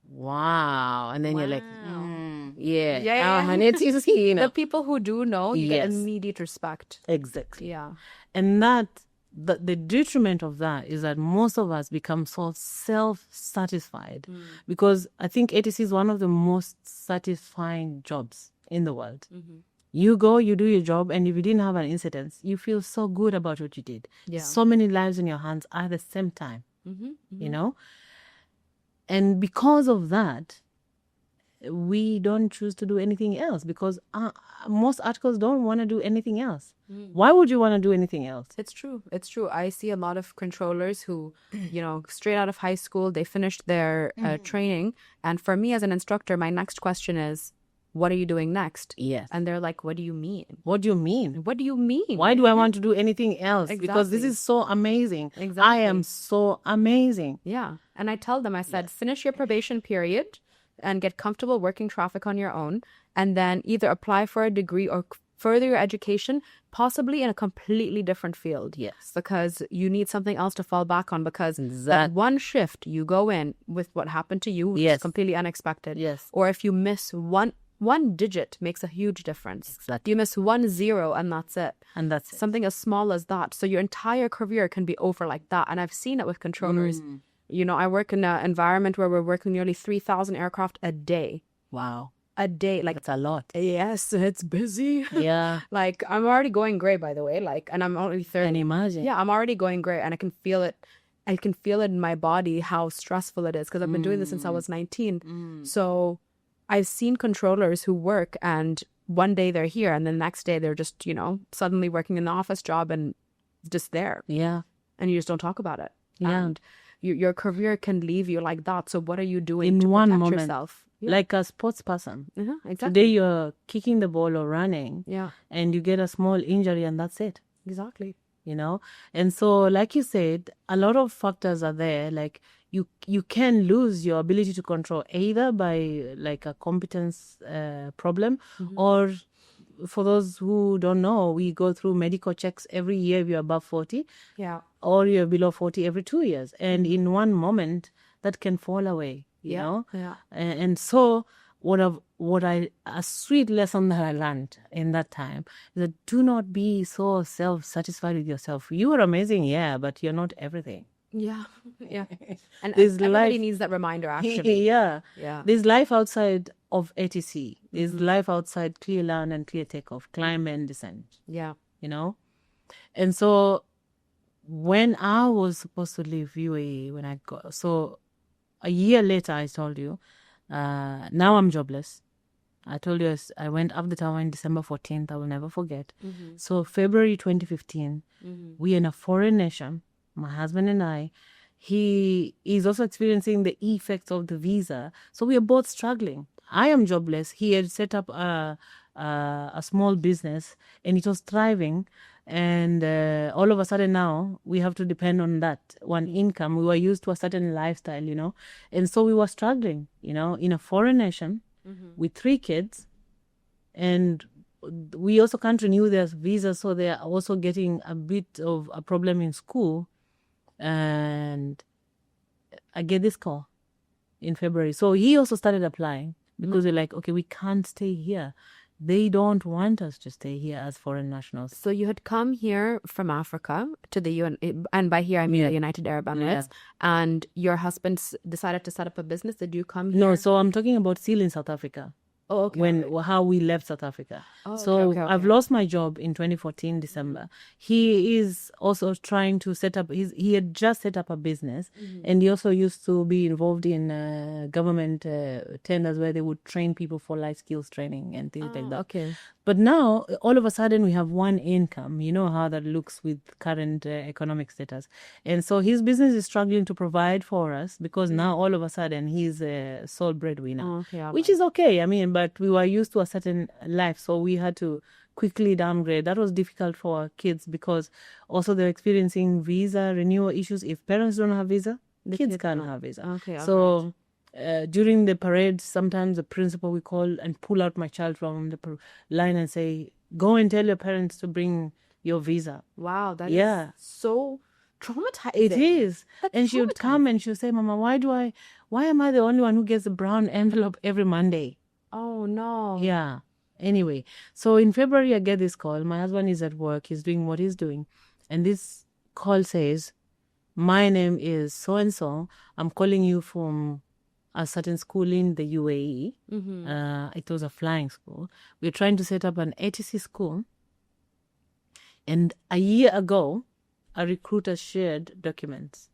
wow. And then you're like, I'm an ATC. The people who do know, you get Yes. immediate respect. Exactly. Yeah. And the detriment of that is that most of us become so self-satisfied because I think ATC is one of the most satisfying jobs in the world. You go, you do your job, and if you didn't have an incident, you feel so good about what you did. Yeah. So many lives in your hands at the same time, And because of that, we don't choose to do anything else because most articles don't want to do anything else. Why would you want to do anything else? It's true. It's true. I see a lot of controllers who, straight out of high school, they finished their training. And for me as an instructor, my next question is, what are you doing next? Yes. And they're like, what do you mean? What do you mean? What do you mean? Why do I want to do anything else? Exactly. Because this is so amazing. Exactly. I am so amazing. Yeah. And I tell them, I said, finish your probation period. and get comfortable working traffic on your own, and then either apply for a degree or further your education, possibly in a completely different field. Yes. Because you need something else to fall back on, because that one shift you go in with what happened to you, which is completely unexpected. Yes. Or if you miss one digit makes a huge difference. Exactly. You miss 1 0 and that's it. And that's it. Something as small as that. So your entire career can be over like that. And I've seen it with controllers. You know, I work in an environment where we're working nearly 3,000 aircraft a day. Wow. A day. Like, that's a lot. Yes, it's busy. Yeah. Like, I'm already going gray, by the way. Like, and I'm already 30. Can you imagine? Yeah, I'm already going gray, and I can feel it. I can feel it in my body how stressful it is, because I've been doing this since I was 19. So I've seen controllers who work, and one day they're here and the next day they're just, you know, suddenly working in the office job and just there. Yeah. And you just don't talk about it. Yeah. And your career can leave you like that. So what are you doing in to one protect moment, yourself? Yeah. Like a sports person. Exactly. Today you're kicking the ball or running. Yeah. And you get a small injury and that's it. Exactly. You know? And so, like you said, a lot of factors are there. Like you can lose your ability to control either by like a competence problem, or for those who don't know, we go through medical checks every year if you're above 40. Yeah. Or you're below 40 every 2 years. And in one moment, that can fall away, you know? Yeah. And so a sweet lesson that I learned in that time is that do not be so self-satisfied with yourself. You are amazing, yeah, but you're not everything. Yeah. Yeah. And There's everybody needs that reminder, actually. Yeah. Yeah. There's life outside of ATC. There's life outside clear land and clear takeoff, climb and descent. Yeah. You know? And so when I was supposed to leave UAE, so a year later, I told you, now I'm jobless. I told you I went up the tower on December 14th. I will never forget. So February 2015, we in a foreign nation, my husband and I, he is also experiencing the effects of the visa. So we are both struggling. I am jobless. He had set up a small business and it was thriving. And all of a sudden now we have to depend on that one income. We were used to a certain lifestyle, you know. And so we were struggling, you know, in a foreign nation with 3 kids. And we also can't renew their visa. So they are also getting a bit of a problem in school. And I get this call in February. So he also started applying because we're like, okay, we can't stay here. They don't want us to stay here as foreign nationals. So you had come here from Africa to the UN, and by here I mean the United Arab Emirates, and your husband decided to set up a business. Did you come here? No, so I'm talking about still in South Africa. Oh, okay. How we left South Africa. Oh, so okay. I've lost my job in 2014 December. He is also trying to set up. He had just set up a business, and he also used to be involved in government tenders where they would train people for life skills training and things like that. Okay. But now all of a sudden we have one income. You know how that looks with current economic status, and so his business is struggling to provide for us because now all of a sudden he's a sole breadwinner, which is okay. I mean, but we were used to a certain life, so we had to quickly downgrade. That was difficult for our kids because also they're experiencing visa renewal issues. If parents don't have visa, the kids can't have visa. Okay. So during the parade, sometimes the principal will call and pull out my child from the line and say, go and tell your parents to bring your visa. Wow, that is so traumatizing. It is. That's and she would come and she would say, Mama, why am I the only one who gets a brown envelope every Monday? Oh, no. Yeah. Anyway, so in February, I get this call. My husband is at work. He's doing what he's doing. And this call says, my name is so-and-so. I'm calling you from a certain school in the UAE. It was a flying school. We're trying to set up an ATC school. And a year ago, a recruiter shared documents.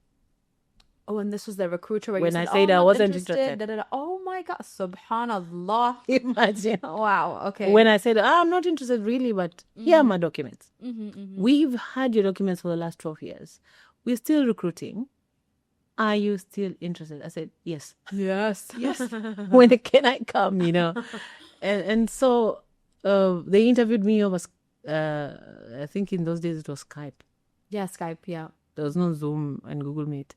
Oh, and this was the recruiter where when you I said, said I wasn't interested. interested. Oh my God, subhanallah. Imagine. Wow, okay. When I said, I'm not interested really, but here are my documents. We've had your documents for the last 12 years. We're still recruiting. Are you still interested? I said, yes. Yes. Yes. When can I come, you know? And so they interviewed me over, I think in those days it was Skype. Yeah, Skype, yeah. There was no Zoom and Google Meet.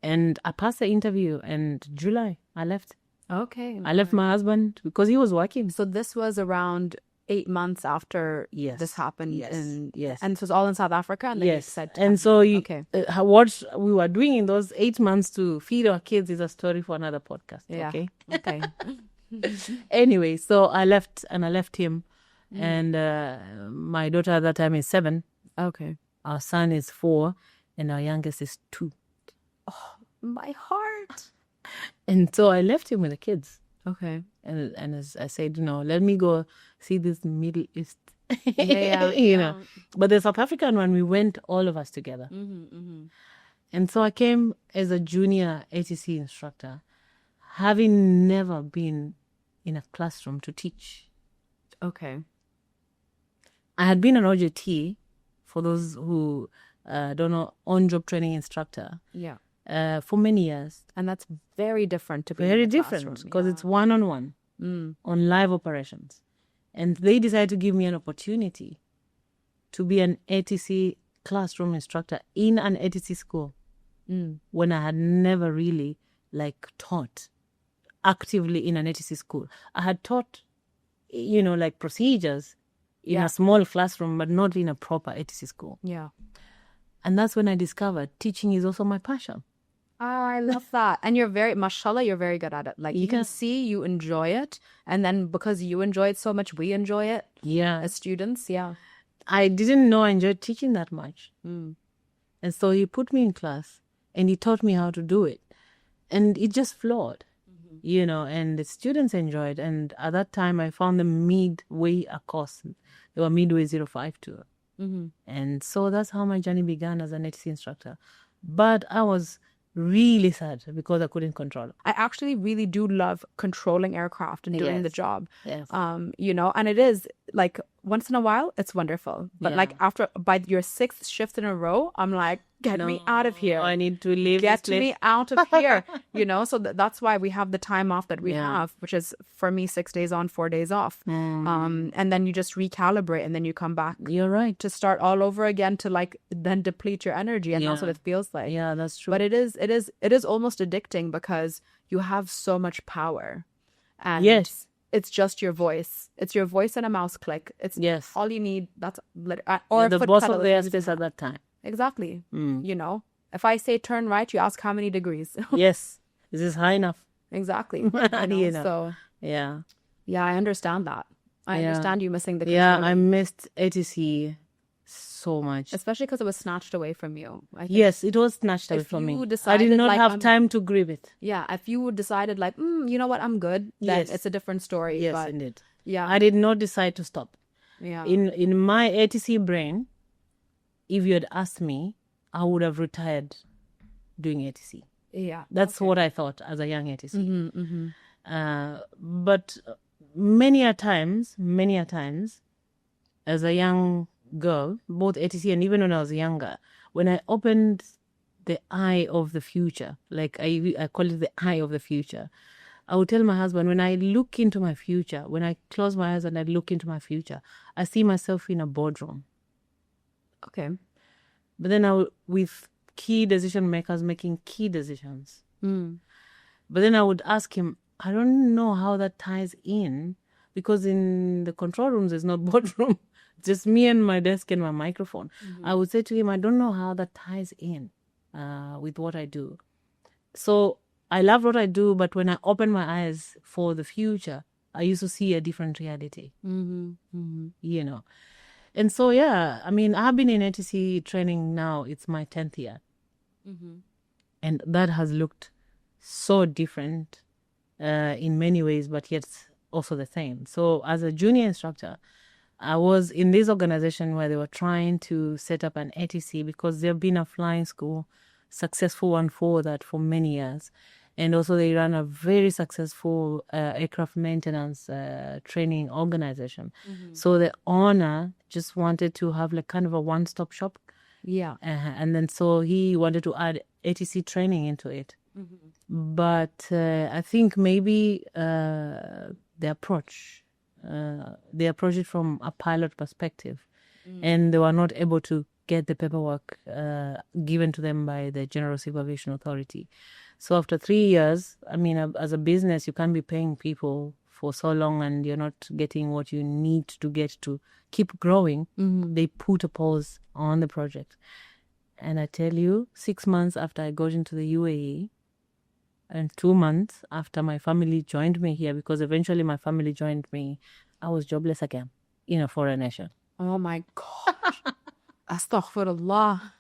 And I passed the interview and July, I left. Okay. I left my husband because he was working. So this was around 8 months after this happened. Yes. And it was all in South Africa. And then you said, and so okay. What we were doing in those 8 months to feed our kids is a story for another podcast. Yeah. Okay. Anyway, so I left him, and my daughter at that time is 7. Okay. Our son is 4, and our youngest is 2. Oh, my heart. And so I left him with the kids. Okay. And as I said, let me go see this Middle East. Yeah. you know. But the South African one, we went all of us together. And so I came as a junior ATC instructor, having never been in a classroom to teach. Okay. I had been an OJT, for those who don't know, on-job training instructor. Yeah. For many years. And that's very different to be very different because it's one-on-one on live operations. And they decided to give me an opportunity to be an ATC classroom instructor in an ATC school when I had never really taught actively in an ATC school. I had taught, procedures in a small classroom, but not in a proper ATC school. Yeah. And that's when I discovered teaching is also my passion. Oh, I love that. And mashallah, you're very good at it. You can see you enjoy it. And then because you enjoy it so much, we enjoy it. Yeah. As students, yeah. I didn't know I enjoyed teaching that much. And so he put me in class and he taught me how to do it. And it just flowed, and the students enjoyed. And at that time, I found them midway a course. They were midway 052. And so that's how my journey began as an ATC instructor. But I was really sad because I couldn't control it. I actually really do love controlling aircraft and doing the job. Yes. And it is once in a while, it's wonderful. But by your 6th shift in a row, I'm like, get me out of here. I need to leave. Get me out of here. So that's why we have the time off that we have, which is for me 6 days on, 4 days off. And then you just recalibrate and then you come back. You're right. To start all over again to then deplete your energy. And that's what it feels like. Yeah, that's true. But it is almost addicting because you have so much power. And yes. It's just your voice. It's your voice and a mouse click. It's all you need. That's or the boss of the airspace at that time. Exactly. If I say turn right, you ask how many degrees. Yes. Is this high enough? Exactly. So yeah, I understand that. I understand you missing the control. Yeah, I missed ATC so much, especially because it was snatched away from you. Yes, it was snatched away from me. I did not have time to grieve it. Yeah, if you decided you know what, I'm good, then it's a different story. Yes, but, indeed. Yeah, I did not decide to stop. Yeah, in my ATC brain, if you had asked me, I would have retired doing ATC. Yeah, that's what I thought as a young ATC. But many a times, as a young girl, both ATC and even when I was younger, when I opened the eye of the future, I call it the eye of the future, I would tell my husband, when I look into my future, when I close my eyes and I look into my future, I see myself in a boardroom. Okay. But then with key decision makers making key decisions. But then I would ask him, I don't know how that ties in, because in the control rooms, there's no boardroom. Just me and my desk and my microphone. I would say to him, I don't know how that ties in with what I do. So I love what I do, but when I open my eyes for the future, I used to see a different reality. And so, I've been in ATC training now. It's my 10th year. And that has looked so different in many ways, but yet also the same. So as a junior instructor, I was in this organization where they were trying to set up an ATC because they've been a flying school, successful one for that for many years. And also they run a very successful aircraft maintenance training organization. So the owner just wanted to have kind of a one-stop shop. Yeah. And then so he wanted to add ATC training into it. But I think maybe the approach, they approached it from a pilot perspective, and they were not able to get the paperwork given to them by the General Civil Aviation Authority. So after 3 years, I mean, as a business, you can't be paying people for so long and you're not getting what you need to get to keep growing. They put a pause on the project. And I tell you, 6 months after I got into the UAE, and 2 months after my family joined me here, because eventually my family joined me, I was jobless again in a foreign nation. Oh my gosh. Astaghfirullah.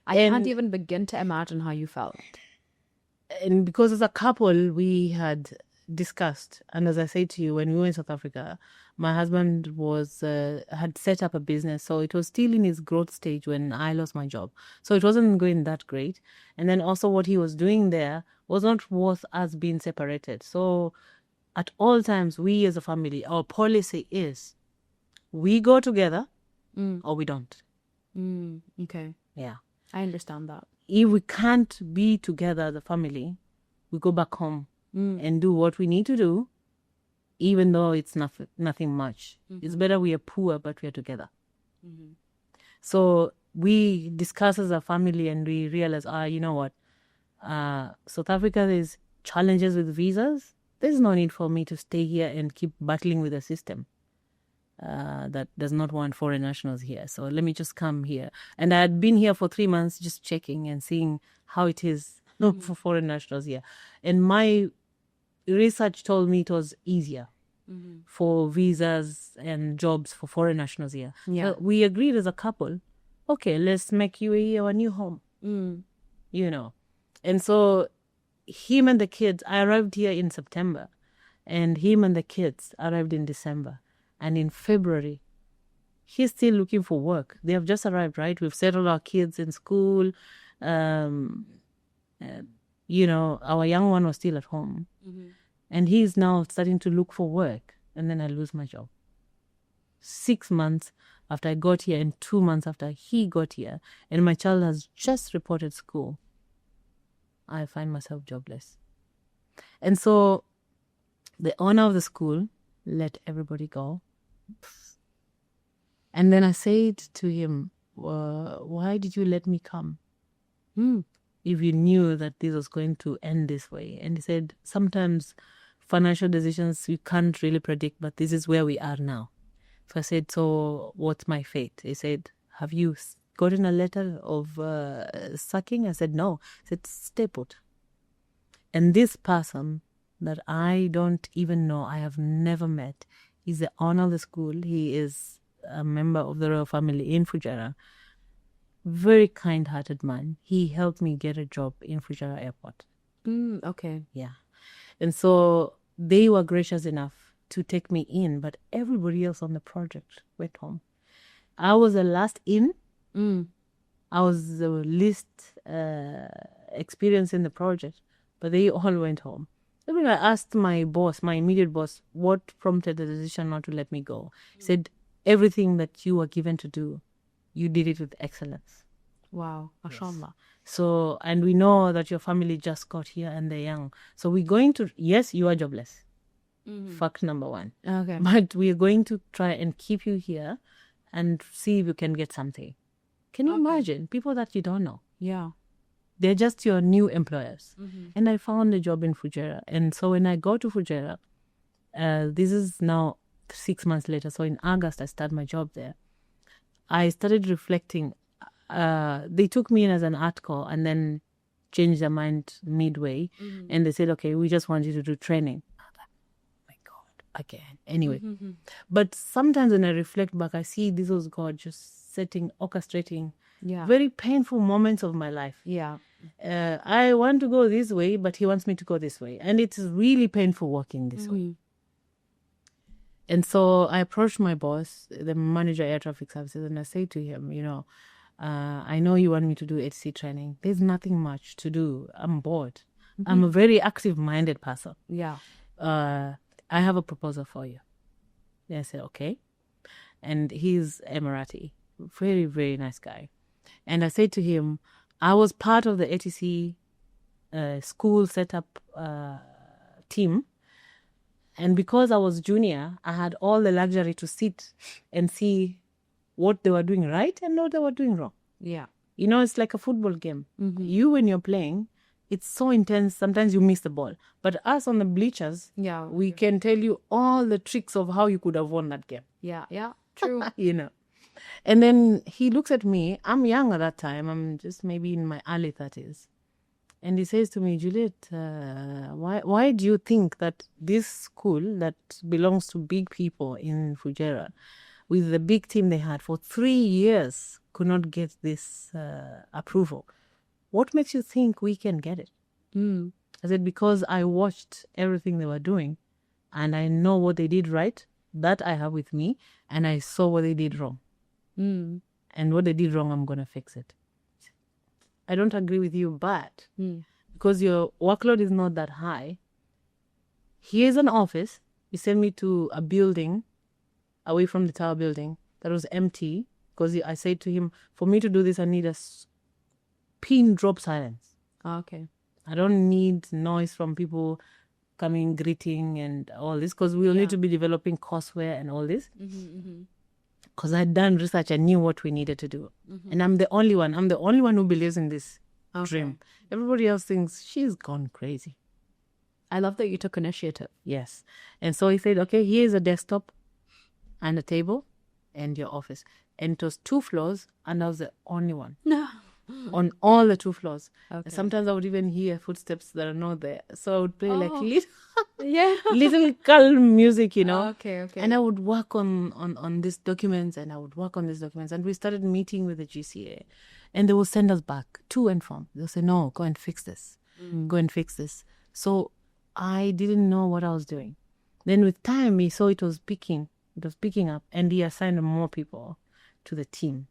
I can't even begin to imagine how you felt. And because as a couple, we had discussed, and as I say to you, when we were in South Africa, my husband was had set up a business, so it was still in his growth stage when I lost my job. So it wasn't going that great. And then also what he was doing there was not worth us being separated. So at all times, we as a family, our policy is we go together or we don't. Okay. Yeah. I understand that. If we can't be together as a family, we go back home and do what we need to do, even though it's nothing much. It's better we are poor, but we are together. So we discuss as a family and we realize, you know what? South Africa, there's challenges with visas. There's no need for me to stay here and keep battling with the system that does not want foreign nationals here. So let me just come here. And I had been here for 3 months just checking and seeing how it is for foreign nationals here. And my research told me it was easier for visas and jobs for foreign nationals here. Yeah. So we agreed as a couple, okay, let's make UAE our new home. You know. And so him and the kids, I arrived here in September, and him and the kids arrived in December. And in February, he's still looking for work. They have just arrived, right? We've settled our kids in school. You know, our young one was still at home. And he's now starting to look for work. And then I lose my job. 6 months after I got here and 2 months after he got here, and my child has just reported school, I find myself jobless. And so the owner of the school let everybody go. And then I said to him, why did you let me come? If you knew that this was going to end this way. And he said, sometimes financial decisions you can't really predict, but this is where we are now. So I said, so what's my fate? He said, have you gotten a letter of sacking? I said, no. He said, stay put. And this person that I don't even know, I have never met, he's the owner of the school. He is a member of the royal family in Fujairah. Very kind-hearted man. He helped me get a job in Fujairah airport. Okay. Yeah. And so they were gracious enough to take me in, but everybody else on the project went home. I was the last in. I was the least experienced in the project, but they all went home. I mean, I asked my boss, my immediate boss, what prompted the decision not to let me go. He said, everything that you were given to do, you did it with excellence. Wow. Mashallah. So, and we know that your family just got here and they're young. So we're going to, yes, you are jobless. Fact number one. Okay. But we're going to try and keep you here and see if you can get something. Can you imagine? People that you don't know. Yeah. They're just your new employers. And I found a job in Fujairah. And so when I go to Fujairah, this is now 6 months later. So in August, I started my job there. I started reflecting. They took me in as an article and then changed their mind midway. And they said, okay, we just want you to do training. I'm like, oh my God, again. Anyway. But sometimes when I reflect back, I see this was God just setting, orchestrating very painful moments of my life. Yeah. I want to go this way, but he wants me to go this way. And it's really painful working this way. And so I approached my boss, the manager air traffic services, and I said to him, you know, I know you want me to do HC training. There's nothing much to do. I'm bored. I'm a very active-minded person. Yeah. I have a proposal for you. And I said, okay. And he's Emirati. Very, very nice guy. And I said to him, I was part of the ATC school setup team. And because I was junior, I had all the luxury to sit and see what they were doing right and what they were doing wrong. Yeah. You know, it's like a football game. You, when you're playing, it's so intense. Sometimes you miss the ball. But us on the bleachers, we can tell you all the tricks of how you could have won that game. Yeah. True. You know. And then he looks at me. I'm young at that time. I'm just maybe in my early 30s. And he says to me, Juliet, why do you think that this school that belongs to big people in Fujairah, with the big team they had for 3 years, could not get this approval? What makes you think we can get it? I said, because I watched everything they were doing and I know what they did right, that I have with me, and I saw what they did wrong. And what they did wrong, I'm going to fix it. I don't agree with you, but because your workload is not that high, here's an office. He sent me to a building away from the tower building that was empty, because I said to him, for me to do this, I need a pin drop silence. Okay. I don't need noise from people coming, greeting and all this, because we'll need to be developing courseware and all this. Because I'd done research, I knew what we needed to do. And I'm the only one who believes in this dream. Everybody else thinks she's gone crazy. I love that you took initiative. Yes. And so he said, okay, here's a desktop and a table and your office. And it was 2 floors, and I was the only one. No. On all the 2 floors. Okay. Sometimes I would even hear footsteps that are not there. So I would play like little calm music, you know. Okay. And I would work on these documents, and I would work on these documents. And we started meeting with the GCA. And they will send us back to and from. They'll say, no, go and fix this. Go and fix this. So I didn't know what I was doing. Then with time, he saw it was picking up, and he assigned more people to the team.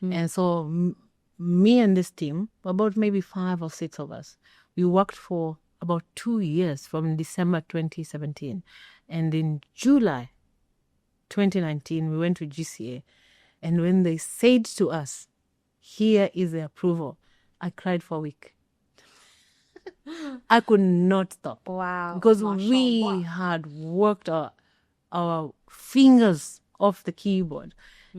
And so me and this team, about maybe 5 or 6 of us, we worked for about 2 years from December 2017. And in July 2019, we went to GCA. And when they said to us, here is the approval, I cried for a week. I could not stop. Wow. Because we had worked our fingers off the keyboard.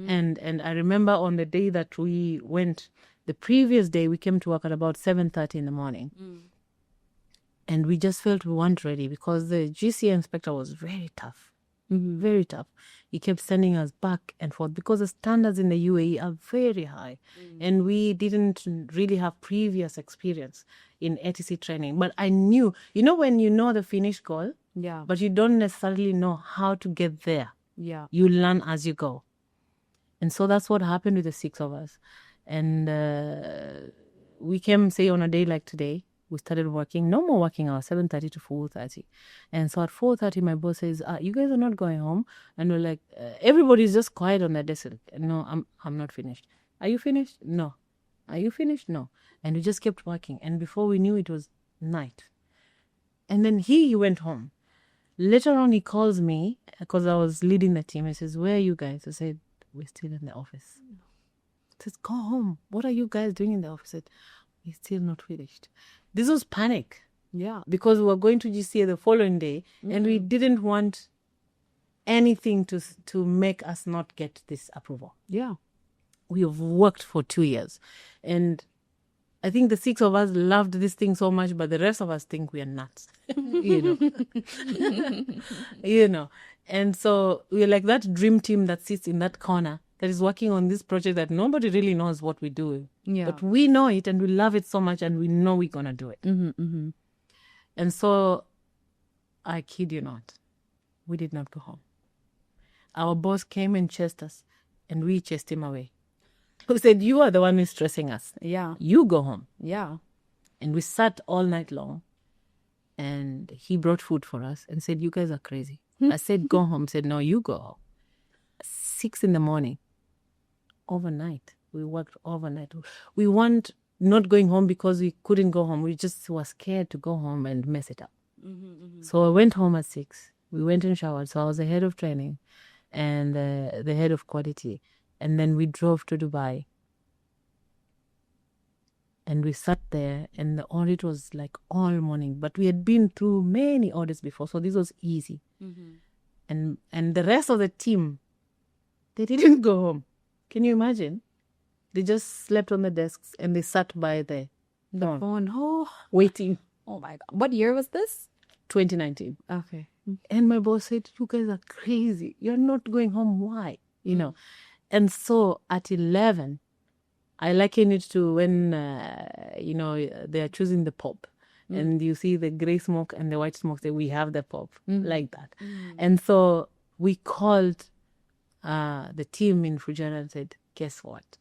And I remember on the day that we went, the previous day, we came to work at about 7:30 in the morning. And we just felt we weren't ready, because the GCA inspector was very tough. Very tough. He kept sending us back and forth because the standards in the UAE are very high. And we didn't really have previous experience in ATC training. But I knew, you know, when you know the finished goal, but you don't necessarily know how to get there. You learn as you go. And so that's what happened with the 6 of us. And we came, say, on a day like today, we started working, no more working hours, 7:30 to 4:30. And so at 4:30, my boss says, you guys are not going home. And we're like, everybody's just quiet on their desk. No, I'm not finished. Are you finished? No. Are you finished? No. And we just kept working. And before we knew, it was night. And then he went home. Later on, he calls me, because I was leading the team. He says, where are you guys? I said, we're still in the office. He says, go home. What are you guys doing in the office? I said, we're still not finished. This was panic. Because we were going to GCA the following day, and we didn't want anything to make us not get this approval. We have worked for 2 years. And I think the 6 of us loved this thing so much, but the rest of us think we are nuts. You know. And so we're like that dream team that sits in that corner that is working on this project that nobody really knows what we do. But we know it, and we love it so much, and we know we're going to do it. And so, I kid you not, we did not go home. Our boss came and chased us, and we chased him away. He said, you are the one who's stressing us. You go home. And we sat all night long, and he brought food for us and said, you guys are crazy. I said, go home. He said, no, you go home. 6 a.m, overnight. We worked overnight. We weren't not going home because we couldn't go home. We just were scared to go home and mess it up. So I went home at 6. We went and showered. So I was the head of training and the head of quality. And then we drove to Dubai. And we sat there, and the audit was like all morning. But we had been through many audits before, so this was easy. And the rest of the team, they didn't go home. Can you imagine? They just slept on the desks and they sat by the phone. Oh, waiting. oh my God. What year was this? 2019. Okay. And my boss said, you guys are crazy. You're not going home. Why? You know. And so at 11, I liken it to when, they are choosing the pop. And you see the gray smoke and the white smoke, say, we have the pop, like that. And so we called the team in Fujairah and said, guess what?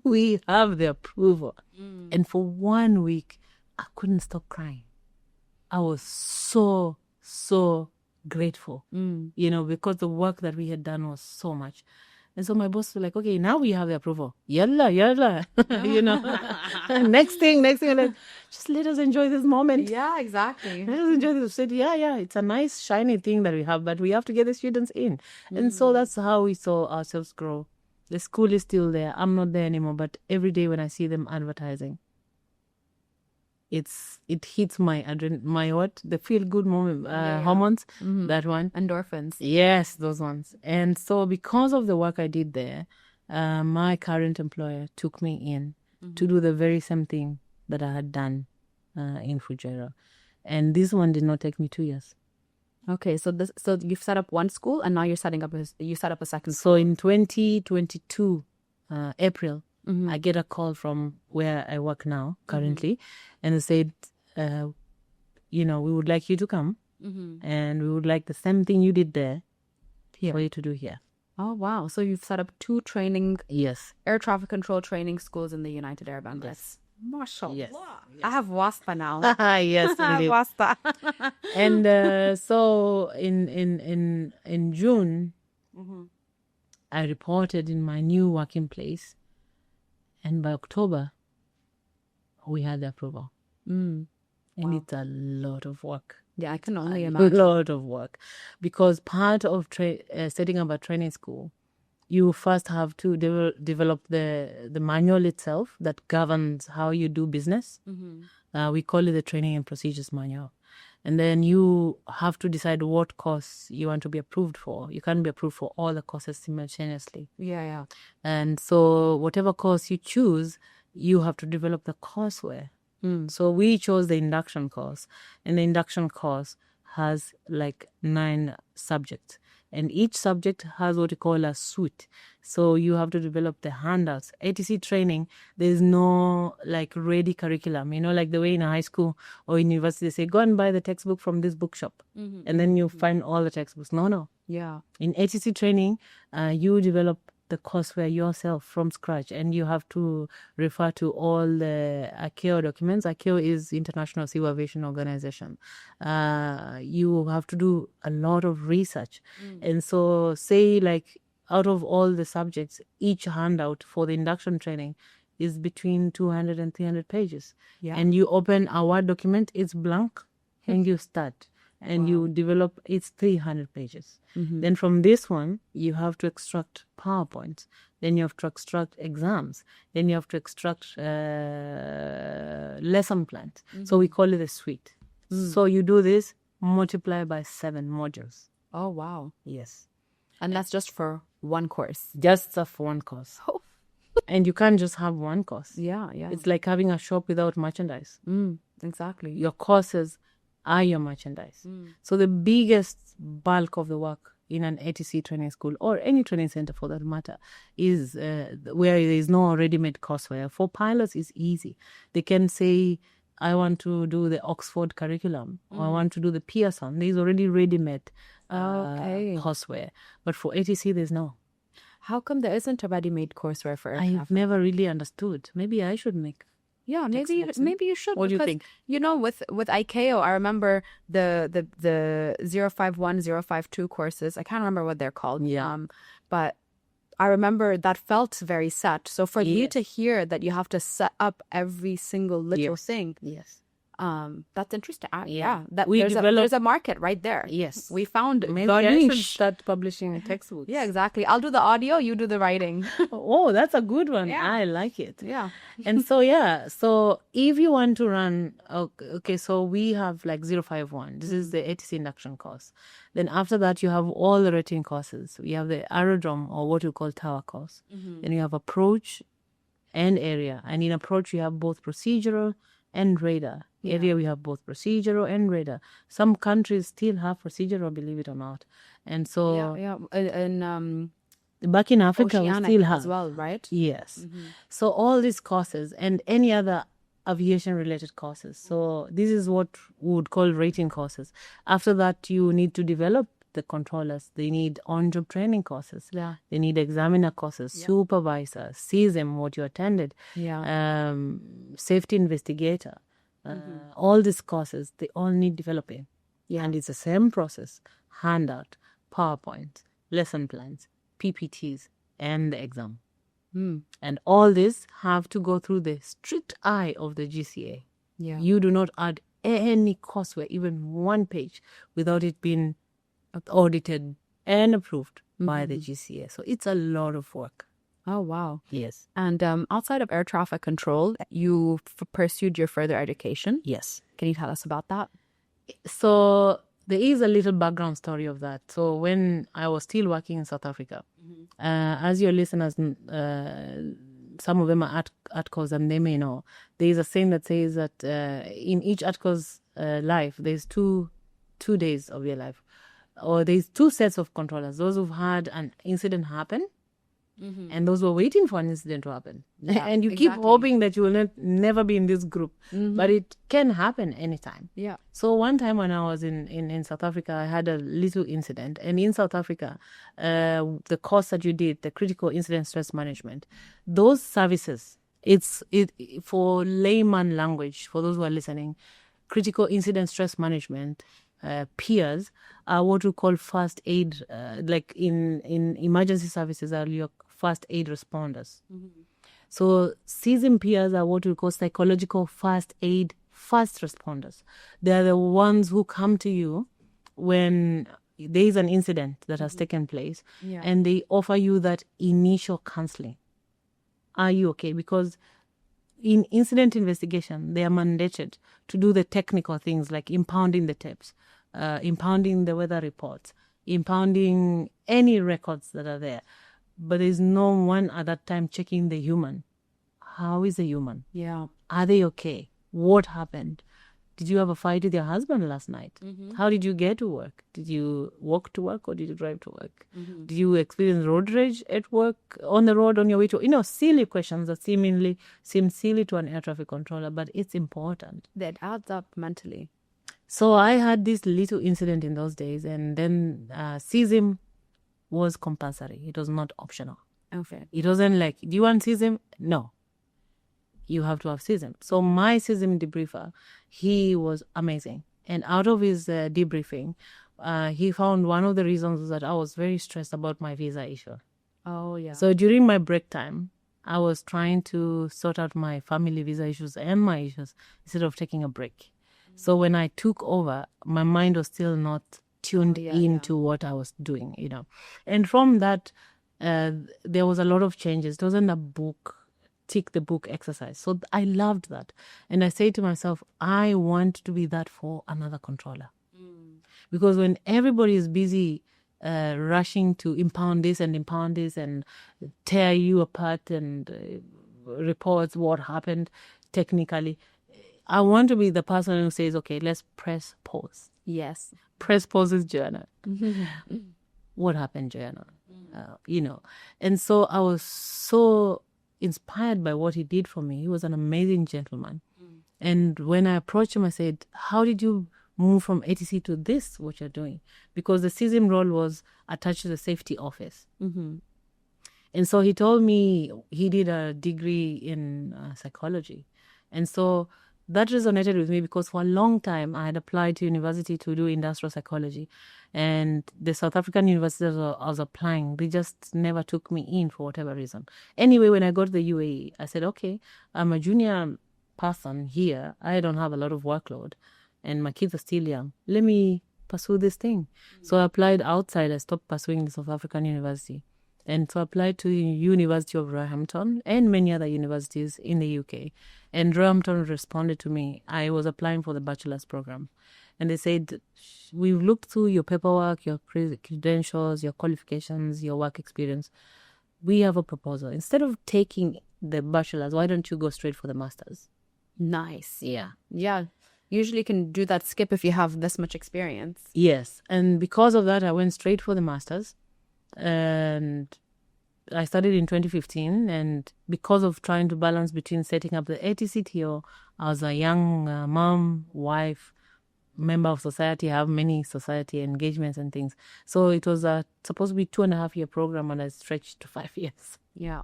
We have the approval. And for 1 week, I couldn't stop crying. I was so grateful, because the work that we had done was so much. And so my boss was like, okay, now we have the approval. Yalla. next thing, like, just let us enjoy this moment. Yeah, exactly. Let us enjoy this. I said, yeah, it's a nice, shiny thing that we have, but we have to get the students in. And so that's how we saw ourselves grow. The school is still there. I'm not there anymore, but every day when I see them advertising, it hits my the feel good moment hormones, that one, endorphins. Yes, those ones. And so because of the work I did there, my current employer took me in to do the very same thing that I had done in Fujairah, and this one did not take me 2 years. Okay, so you've set up one school and now you're setting up you set up a second So school. in 2022 April, I get a call from where I work now currently, and they said, we would like you to come, and we would like the same thing you did there for you to do here. Oh, wow. So you've set up 2 air traffic control training schools in the United Arab Emirates. Yes. Mashallah. Yes. I have wasta now. Yes, I have wasta. And so in June, I reported in my new working place, and by October, we had the approval. And it's a lot of work. Yeah, I can only imagine. A lot of work. Because part of setting up a training school, you first have to develop the manual itself that governs how you do business. We call it the Training and Procedures Manual. And then you have to decide what course you want to be approved for. You can't be approved for all the courses simultaneously. Yeah. And so whatever course you choose, you have to develop the courseware. So we chose the induction course, and the induction course has like 9 subjects, and each subject has what you call a suite. So you have to develop the handouts. ATC training, there's no like ready curriculum, like the way in a high school or university they say, go and buy the textbook from this bookshop, and then you find all the textbooks. No. Yeah. In ATC training, you develop the courseware yourself from scratch, and you have to refer to all the ICAO documents. ICAO is International Civil Aviation Organization. You have to do a lot of research. And so say like out of all the subjects, each handout for the induction training is between 200 and 300 pages. Yeah. And you open a Word document, it's blank, and you start. And you develop, it's 300 pages. Then from this one, you have to extract PowerPoints. Then you have to extract exams. Then you have to extract lesson plans. So we call it a suite. So you do this, multiply by 7 modules. Oh, wow. Yes. And that's just for one course. Just for one course. Oh. And you can't just have one course. Yeah. It's like having a shop without merchandise. Exactly. Your courses are your merchandise. So the biggest bulk of the work in an ATC training school or any training center for that matter is where there is no ready-made courseware. For pilots, it's easy. They can say, I want to do the Oxford curriculum or I want to do the Pearson. There's already ready-made courseware. But for ATC, there's no. How come there isn't a ready-made courseware for air I've traffic? never really understood. Maybe I should make. Yeah, maybe you should. What do you think? With ICAO, I remember the 051, 052 courses. I can't remember what they're called. Yeah. But I remember that felt very set. So for you to hear that you have to set up every single little thing, Yes. That's interesting. Yeah. There's a market right there. Yes. We found Maybe the I should niche. start publishing textbooks. Yeah, exactly. I'll do the audio, you do the writing. Oh, that's a good one. Yeah. I like it. Yeah. And so, so if you want to run, okay, so we have like 051. This is the ATC induction course. Then after that, you have all the rating courses. You have the aerodrome, or what you call tower course. Then you have approach and area. And in approach, you have both procedural and radar. Area, we have both procedural and radar. Some countries still have procedural, believe it or not. And so And back in Africa, we still have as well, right? Yes. So all these courses and any other aviation related courses. So this is what we would call rating courses. After that, you need to develop the controllers. They need on-job training courses. Yeah. They need examiner courses, supervisor, CSM, what you attended, safety investigator. All these courses, they all need developing. Yeah. And it's the same process: handout, PowerPoint, lesson plans, PPTs, and the exam. And all this have to go through the strict eye of the GCA. Yeah. You do not add any courseware, even one page, without it being audited and approved by the GCA. So it's a lot of work. Oh, wow. Yes. And outside of air traffic control, you pursued your further education. Yes. Can you tell us about that? So there is a little background story of that. So when I was still working in South Africa, as your listeners, some of them are ATCOs and they may know, there is a saying that says that in each ATCO's life, there's two days of your life. Or there's two sets of controllers, those who've had an incident happen and those who are waiting for an incident to happen. Yeah, and you keep hoping that you will never be in this group, but it can happen anytime. Yeah. So one time when I was in South Africa, I had a little incident. And in South Africa, the course that you did, the critical incident stress management, those services, it's for layman language, for those who are listening, critical incident stress management peers are what we call first aid, like in emergency services are your first aid responders. So CSIM peers are what we call psychological first aid first responders. They are the ones who come to you when there is an incident that has taken place and they offer you that initial counseling. Are you okay? Because in incident investigation, they are mandated to do the technical things like impounding the tapes, impounding the weather reports, impounding any records that are there. But there's no one at that time checking the human. How is the human? Yeah. Are they okay? What happened? Did you have a fight with your husband last night? How did you get to work? Did you walk to work or did you drive to work? Did you experience road rage at work, on the road, on your way to... silly questions that seemingly seem silly to an air traffic controller, but it's important. That adds up mentally. So I had this little incident in those days, and then CSIM was compulsory. It was not optional. Okay. It wasn't like, do you want CSIM? No. You have to have CSIM. So my CSIM debriefer, he was amazing. And out of his debriefing, he found one of the reasons was that I was very stressed about my visa issue. Oh, yeah. So during my break time, I was trying to sort out my family visa issues and my issues instead of taking a break. So when I took over, my mind was still not tuned into what I was doing, And from that, there was a lot of changes. It wasn't a book, tick the book exercise. So I loved that. And I say to myself, I want to be that for another controller. Because when everybody is busy rushing to impound this and tear you apart and reports what happened technically, I want to be the person who says, okay, let's press pause. Yes. Press pause is Jouhayna. What happened, Jouhayna? And so I was so inspired by what he did for me. He was an amazing gentleman. And when I approached him, I said, how did you move from ATC to this, what you're doing? Because the CSIM role was attached to the safety office. And so he told me he did a degree in psychology. And so that resonated with me because for a long time I had applied to university to do industrial psychology. And the South African universities I was applying, they just never took me in for whatever reason. Anyway, when I got to the UAE, I said, okay, I'm a junior person here, I don't have a lot of workload and my kids are still young. Let me pursue this thing. So I applied outside. I stopped pursuing the South African university. And so I applied to the University of Roehampton and many other universities in the UK. And Roehampton responded to me. I was applying for the bachelor's program. And they said, we've looked through your paperwork, your credentials, your qualifications, your work experience. We have a proposal. Instead of taking the bachelor's, why don't you go straight for the master's? Nice. Yeah. Yeah. Usually you can do that skip if you have this much experience. Yes. And because of that, I went straight for the master's. And I started in 2015. And because of trying to balance between setting up the ATCTO, I was a young mom, wife, member of society, have many society engagements and things. So it was supposed to be 2.5-year program, and I stretched to 5 years. Yeah.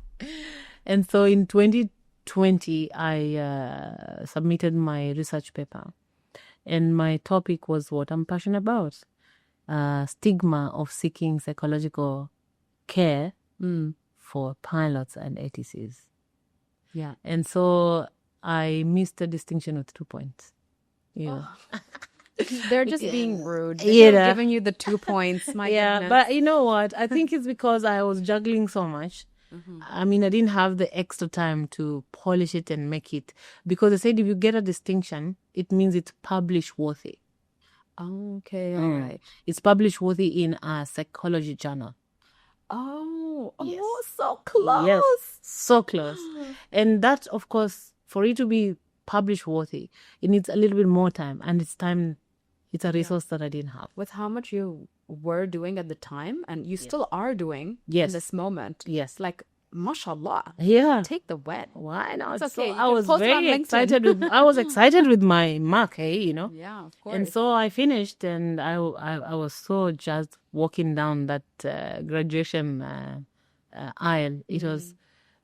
And so in 2020, I submitted my research paper. And my topic was what I'm passionate about. Stigma of seeking psychological care for pilots and ATCs. Yeah. And so I missed the distinction with 2 points. Yeah. Oh. They're just being rude. They're giving you the 2 points. My goodness. But you know what? I think it's because I was juggling so much. I mean, I didn't have the extra time to polish it and make it. Because they said if you get a distinction, it means it's publish worthy. Okay, all right. It's publish worthy in a psychology journal. Oh, Yes. so close. Yes, so close. And that, of course, for it to be publish worthy, it needs a little bit more time. And it's a resource that I didn't have. With how much you were doing at the time, and you still are doing Yes. in this moment. Yes. Like, mashallah. Yeah. Take the win. Why not? It's So okay. You I can was post it on very LinkedIn. excited. I was excited with my mark, you know. Yeah, of course. And so I finished, and I was so just walking down that graduation aisle. It was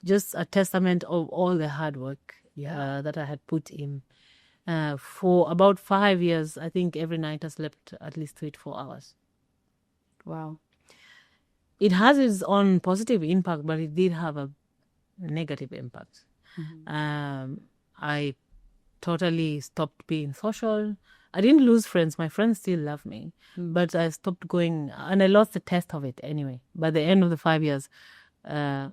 just a testament of all the hard work that I had put in. For about 5 years, I think every night I slept at least 3 to 4 hours. Wow. It has its own positive impact, but it did have a negative impact. I totally stopped being social. I didn't lose friends. My friends still love me. But I stopped going, and I lost the taste of it anyway. By the end of the 5 years, I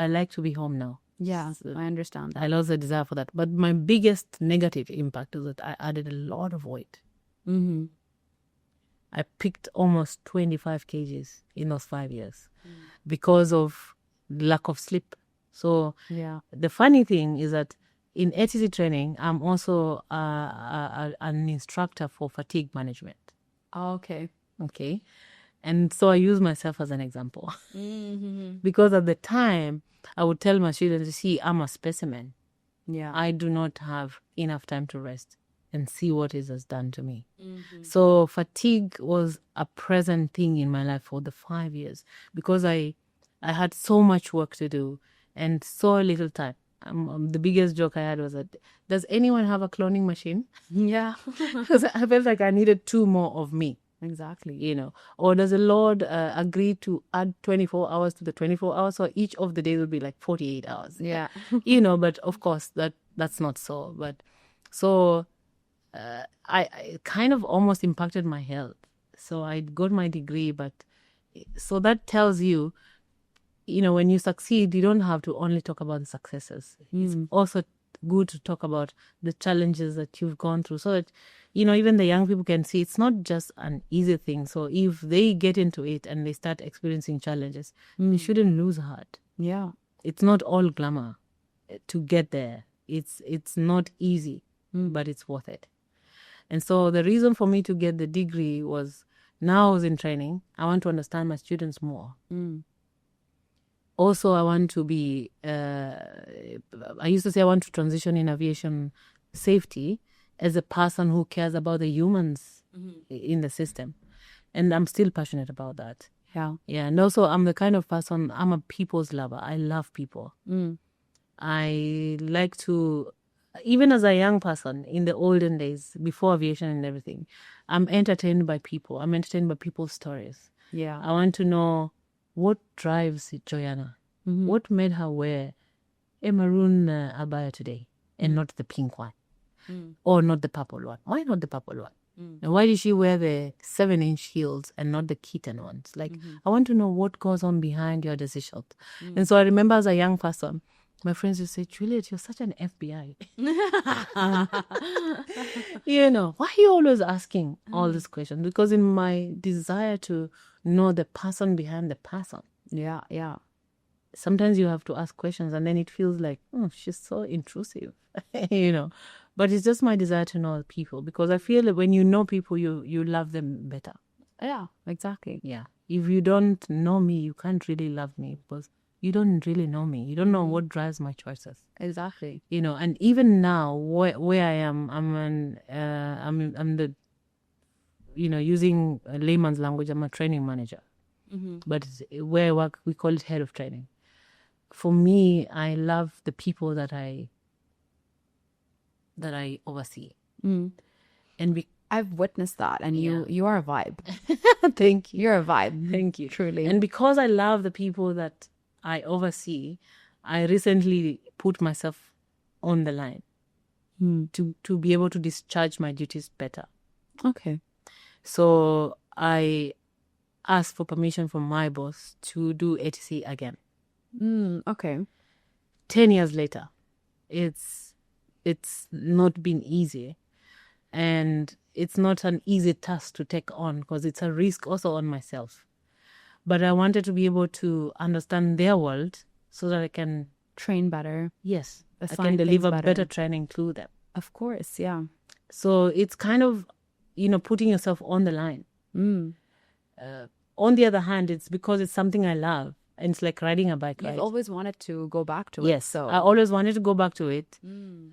like to be home now. Yeah, I understand that. I lost the desire for that. But my biggest negative impact is that I added a lot of weight. I picked almost 25 kgs in those 5 years because of lack of sleep. So the funny thing is that in ATC training, I'm also an instructor for fatigue management. Oh, okay. Okay. And so I use myself as an example. Because at the time, I would tell my students, see, I'm a specimen. Yeah. I do not have enough time to rest and see what it has done to me. So fatigue was a present thing in my life for the 5 years because I had so much work to do and so little time. The biggest joke I had was that, does anyone have a cloning machine? Yeah. Because I felt like I needed 2 more of me. Exactly. You know, or does the Lord agree to add 24 hours to the 24 hours? So each of the days would be like 48 hours. Yeah. You know, but of course that's not so. But so I kind of almost impacted my health. So I got my degree, but so that tells you, you know, when you succeed, you don't have to only talk about the successes. It's also good to talk about the challenges that you've gone through so that, you know, even the young people can see it's not just an easy thing. So if they get into it and they start experiencing challenges, you shouldn't lose heart. Yeah. It's not all glamour to get there. It's not easy, but it's worth it. And so the reason for me to get the degree was, now I was in training, I want to understand my students more. Also, I want to be, I used to say I want to transition in aviation safety as a person who cares about the humans in the system. And I'm still passionate about that. Yeah. Yeah. And also, I'm the kind of person, I'm a people's lover. I love people. I like to, even as a young person in the olden days, before aviation and everything, I'm entertained by people. I'm entertained by people's stories. Yeah. I want to know what drives Jouhayna. What made her wear a maroon abaya today? and not the pink one? Or not the purple one? Why not the purple one? And why did she wear the 7-inch heels and not the kitten ones? Like, I want to know what goes on behind your decision. And so I remember as a young person, my friends would say, Juliet, you're such an FBI. Why are you always asking all these questions? Because in my desire to know the person behind the person. Yeah. Sometimes you have to ask questions and then it feels like, she's so intrusive, But it's just my desire to know people, because I feel that when you know people, you love them better. Yeah, exactly. Yeah. If you don't know me, you can't really love me, because you don't really know me. You don't know what drives my choices. Exactly. And even now, where I am, I'm the, using a layman's language, I'm a training manager. But where I work, we call it head of training. For me, I love the people that I oversee. And I've witnessed that, and you are a vibe. Thank you. You're a vibe. Thank you. Truly. And because I love the people that I oversee, I recently put myself on the line to be able to discharge my duties better. Okay. So I asked for permission from my boss to do ATC again. Okay. 10 years later, it's not been easy, and it's not an easy task to take on, because it's a risk also on myself. But I wanted to be able to understand their world so that I can train better. Yes, I can deliver better training to them. Of course, yeah. So it's kind of, putting yourself on the line. On the other hand, it's because it's something I love. And it's like riding a bike, right? You've always wanted to go back to it. Yes, so I always wanted to go back to it.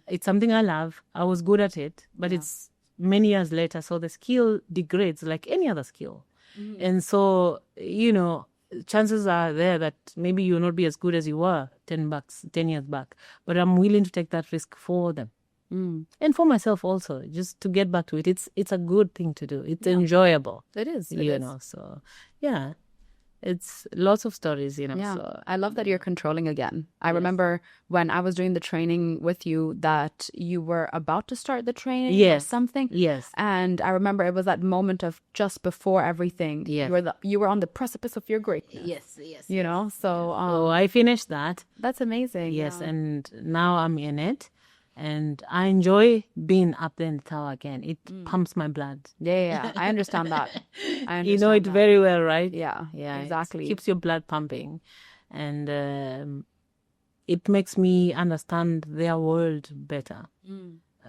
It's something I love. I was good at it, but it's many years later, so the skill degrades like any other skill. And so, chances are there that maybe you'll not be as good as you were 10 years back. But I'm willing to take that risk for them. And for myself also, just to get back to it. It's a good thing to do. It's enjoyable. It is. So yeah. It's lots of stories, Yeah. So. I love that you're controlling again. I remember when I was doing the training with you that you were about to start the training or something. Yes. And I remember it was that moment of just before everything. Yes. You were on the precipice of your greatness. Yes. So I finished that. That's amazing. Yes, and now I'm in it. And I enjoy being up there in the tower again. It pumps my blood. Yeah. I understand that. You know it very well, right? Yeah, exactly. It keeps your blood pumping. And it makes me understand their world better.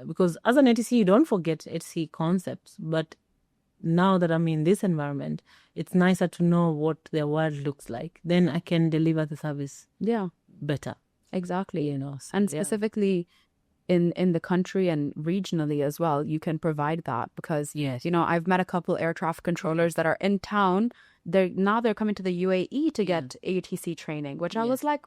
Because as an ATC, you don't forget ATC concepts. But now that I'm in this environment, it's nicer to know what their world looks like. Then I can deliver the service better. Exactly. And specifically... in the country and regionally as well, you can provide that because, I've met a couple air traffic controllers that are in town. They're coming to the UAE to get ATC training, which I was like,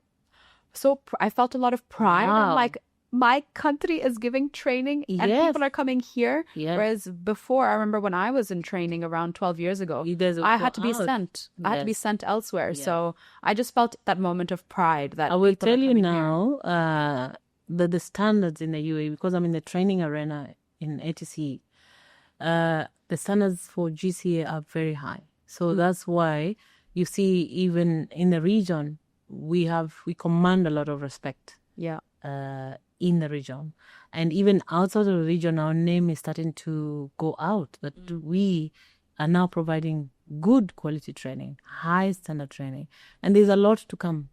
I felt a lot of pride. Wow. I'm like, my country is giving training and people are coming here. Yes. Whereas before, I remember when I was in training around 12 years ago, I had to be sent. I had to be sent elsewhere. Yes. So I just felt that moment of pride that I will tell you now, the standards in the UAE, because I'm in the training arena in ATC, the standards for GCA are very high. So that's why you see even in the region, we command a lot of respect. Yeah. In the region. And even outside of the region, our name is starting to go out, that we are now providing good quality training, high standard training. And there's a lot to come.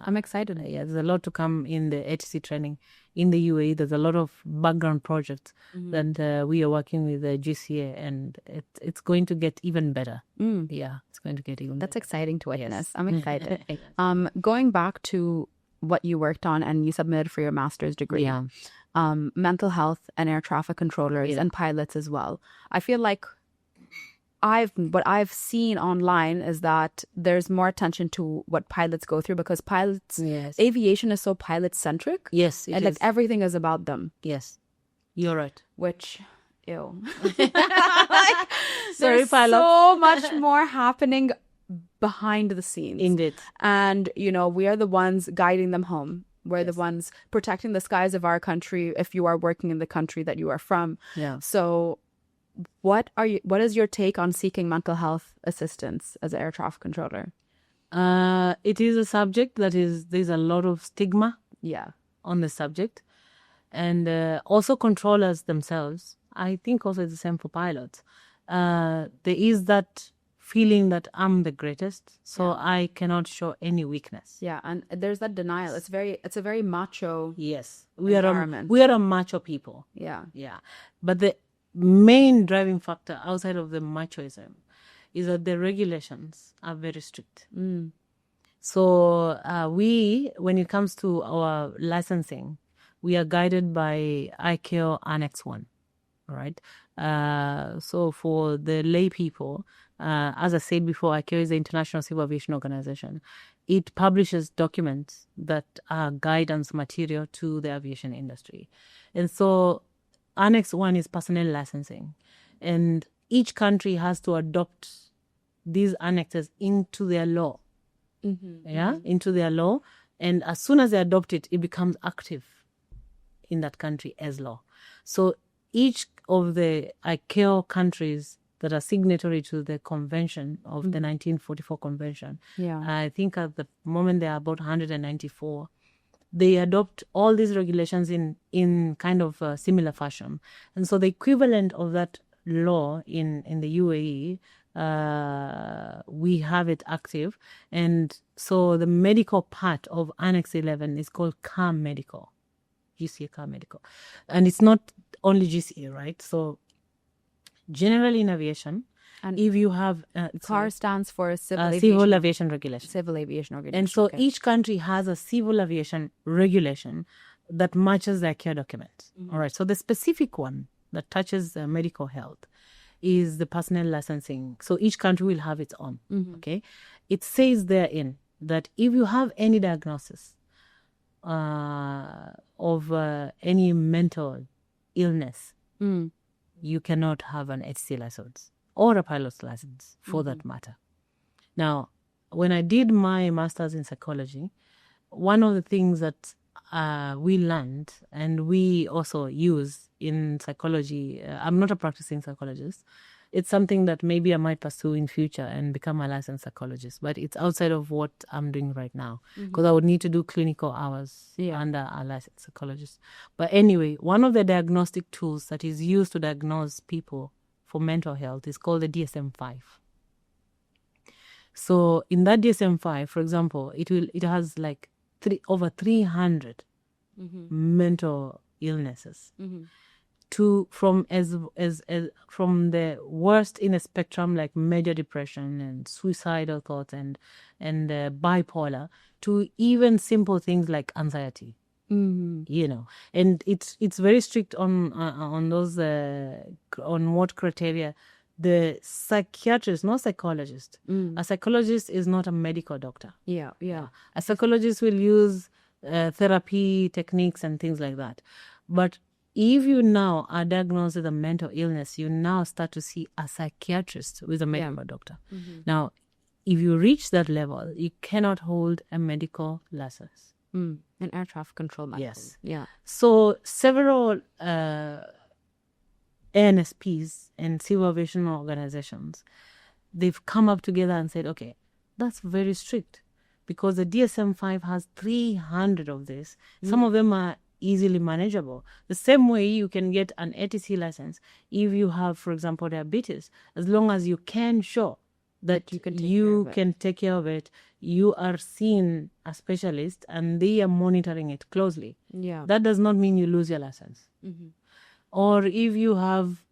I'm excited. Yeah, there's a lot to come in the ATC training in the UAE. There's a lot of background projects that we are working with the GCA, and it's going to get even better. Yeah, it's going to get even better. That's exciting to witness. Yes. I'm excited. Going back to what you worked on and you submitted for your master's degree. Yeah. Mental health and air traffic controllers and pilots as well. I feel like what I've seen online is that there's more attention to what pilots go through because aviation is so pilot centric. Yes, and like everything is about them. Yes, you're right. Which, ew. Sorry, there's so much more happening behind the scenes. Indeed. And, we are the ones guiding them home. We're the ones protecting the skies of our country if you are working in the country that you are from. Yeah. So what is your take on seeking mental health assistance as an air traffic controller? It is a subject there's a lot of stigma on the subject. And also controllers themselves, I think also it's the same for pilots. There is that feeling that I'm the greatest, so I cannot show any weakness. Yeah, and there's that denial. It's a very macho environment. We are a macho people. Yeah. But the main driving factor outside of the machoism is that the regulations are very strict. So when it comes to our licensing, we are guided by ICAO Annex 1, right? So for the lay people, as I said before, ICAO is the International Civil Aviation Organization. It publishes documents that are guidance material to the aviation industry. And so Annex 1 is personnel licensing. And each country has to adopt these annexes into their law. Into their law. And as soon as they adopt it, it becomes active in that country as law. So each of the ICAO countries that are signatory to the convention of the 1944 convention, I think at the moment there are about 194, they adopt all these regulations in kind of a similar fashion. And so the equivalent of that law in the UAE, we have it active. And so the medical part of Annex 11 is called CAR Medical. GCA Car Medical. And it's not only GCA, right? So generally in aviation, and if you have... CAR stands for Civil Aviation Regulation. Civil Aviation Regulation. And so each country has a civil aviation regulation that matches their care documents. All right. So the specific one that touches medical health is the personnel licensing. So each country will have its own. Okay. It says therein that if you have any diagnosis of any mental illness, you cannot have an HC license or a pilot's license for that matter. Now, when I did my master's in psychology, one of the things that we learned and we also use in psychology, I'm not a practicing psychologist. It's something that maybe I might pursue in future and become a licensed psychologist, but it's outside of what I'm doing right now because I would need to do clinical hours under a licensed psychologist. But anyway, one of the diagnostic tools that is used to diagnose people for mental health is called the DSM-5. So in that DSM-5, for example, it has like over 300 mental illnesses. From the worst in a spectrum like major depression and suicidal thoughts and bipolar to even simple things like anxiety. And it's very strict on those on what criteria the psychiatrist, not psychologist. A psychologist is not a medical doctor. A psychologist will use therapy techniques and things like that. But if you now are diagnosed with a mental illness, you now start to see a psychiatrist with a medical doctor. Now, if you reach that level, you cannot hold a medical license. An air traffic control method. Yes. Yeah. So several ANSPs and civil aviation organizations, they've come up together and said, okay, that's very strict because the DSM-5 has 300 of this. Some of them are easily manageable. The same way you can get an ATC license if you have, for example, diabetes, as long as you can show that you can take care of it, you are seeing a specialist and they are monitoring it closely. That does not mean you lose your license. Or if you have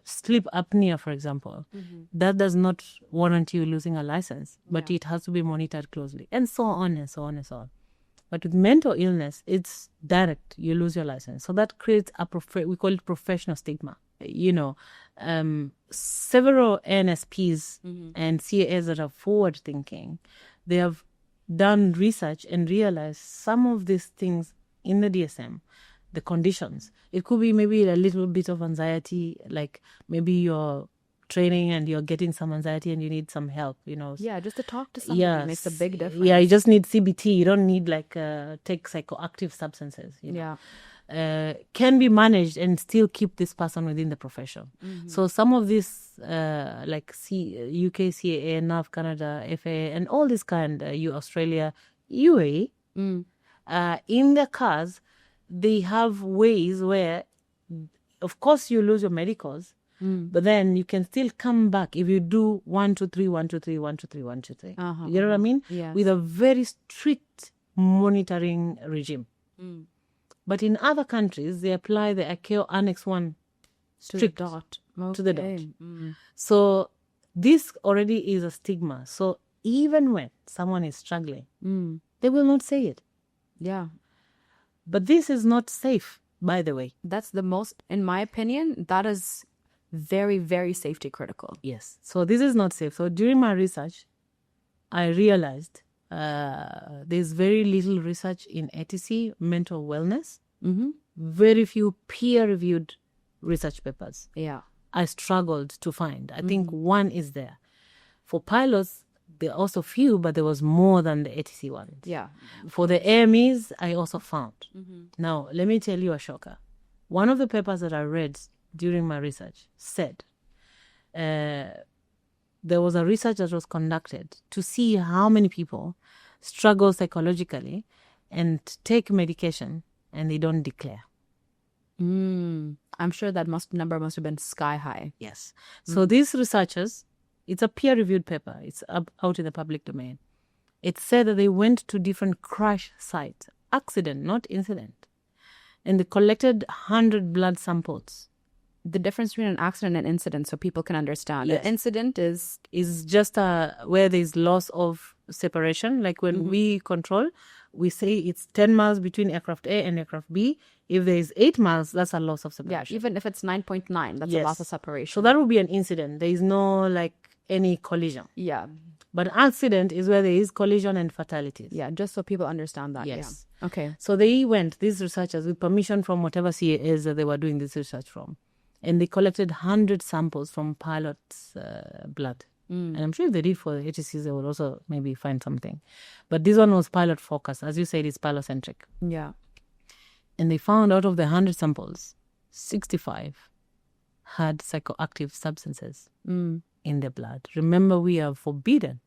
sleep apnea, for example, that does not warrant you losing a license, but it has to be monitored closely, and so on and so on and so on. But with mental illness, it's direct. You lose your license. So that creates we call it professional stigma. Several NSPs and CAAs that are forward thinking, they have done research and realized some of these things in the DSM, the conditions. It could be maybe a little bit of anxiety, like maybe you're training and you're getting some anxiety and you need some help, Yeah, just to talk to somebody makes a big difference. Yeah, you just need CBT. You don't need take psychoactive substances. Can be managed and still keep this person within the profession. So some of this UK CAA, NAV, Canada, FAA, and all this kind, Australia, UAE, in their cars, they have ways where, of course, you lose your medicals, but then you can still come back if you do 1, 2, 3, 1, 2, 3, 1, 2, 3, 1, 2, 3. You know what I mean? Yes. With a very strict monitoring regime. But in other countries, they apply the ICAO Annex 1 strict to the dot. So this already is a stigma. So even when someone is struggling, they will not say it. Yeah. But this is not safe, by the way. That's the most, in my opinion, that is very, very safety critical. Yes. So this is not safe. So during my research, I realized there's very little research in ATC, mental wellness. Very few peer-reviewed research papers. Yeah. I struggled to find. I think one is there. For pilots, there are also few, but there was more than the ATC ones. Yeah. For the AMEs, I also found. Now, let me tell you a shocker. One of the papers that I read during my research said there was a research that was conducted to see how many people struggle psychologically and take medication and they don't declare. I'm sure that number must have been sky high. Yes. So these researchers, it's a peer-reviewed paper. It's out in the public domain. It said that they went to different crash sites, accident, not incident, and they collected 100 blood samples. The difference between an accident and incident, so people can understand. Yes. An incident is just where there's loss of separation. Like when we control, we say it's 10 miles between aircraft A and aircraft B. If there is 8 miles, that's a loss of separation. Yeah, even if it's 9.9, that's a loss of separation. So that would be an incident. There is no any collision. Yeah. But accident is where there is collision and fatalities. Yeah, just so people understand that. Yes. Yeah. Okay. So these researchers, with permission from whatever CAAs that they were doing this research from, and they collected 100 samples from pilots' blood. And I'm sure if they did for the ATCs, they would also maybe find something. But this one was pilot focused. As you said, it's pilot-centric. Yeah. And they found out of the 100 samples, 65 had psychoactive substances in their blood. Remember, we are forbidden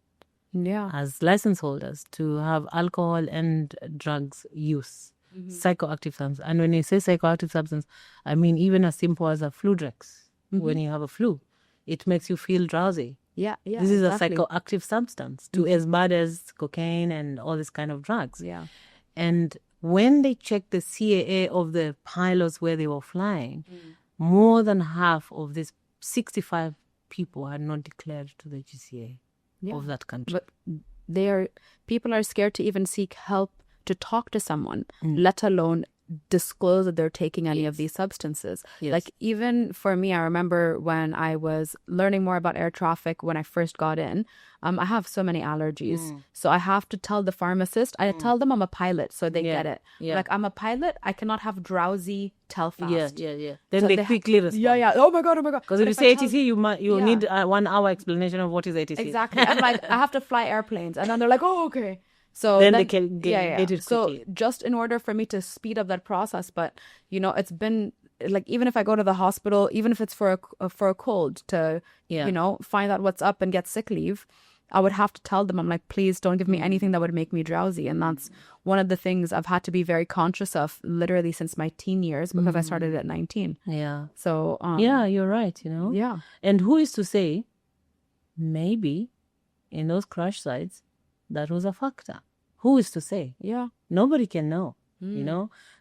as license holders to have alcohol and drugs use. Psychoactive substance. And when you say psychoactive substance, I mean even as simple as a Fludrex. When you have a flu, it makes you feel drowsy. Yeah. This is a psychoactive substance to as bad as cocaine and all this kind of drugs. Yeah. And when they checked the CAA of the pilots where they were flying, more than half of these 65 people had not declared to the GCA of that country. But people are scared to even seek help to talk to someone, let alone disclose that they're taking any of these substances. Like even for me, I remember when I was learning more about air traffic when I first got in, I have so many allergies. So I have to tell the pharmacist, I tell them I'm a pilot so they get it. Like I'm a pilot, I cannot have drowsy Telfast. Then so they quickly respond. Oh my God. Because if you say ATC, you need a 1 hour explanation of what is ATC. Exactly. I'm like, I have to fly airplanes. And then they're like, oh, okay. So then they can get it quickly. So just in order for me to speed up that process, but it's been like, even if I go to the hospital, even if it's for a cold to find out what's up and get sick leave, I would have to tell them, I'm like, please don't give me anything that would make me drowsy. And that's one of the things I've had to be very conscious of literally since my teen years, because I started at 19. Yeah. So you're right. Yeah. And who is to say maybe in those crash sites that was a factor? Who is to say? Yeah. Nobody can know,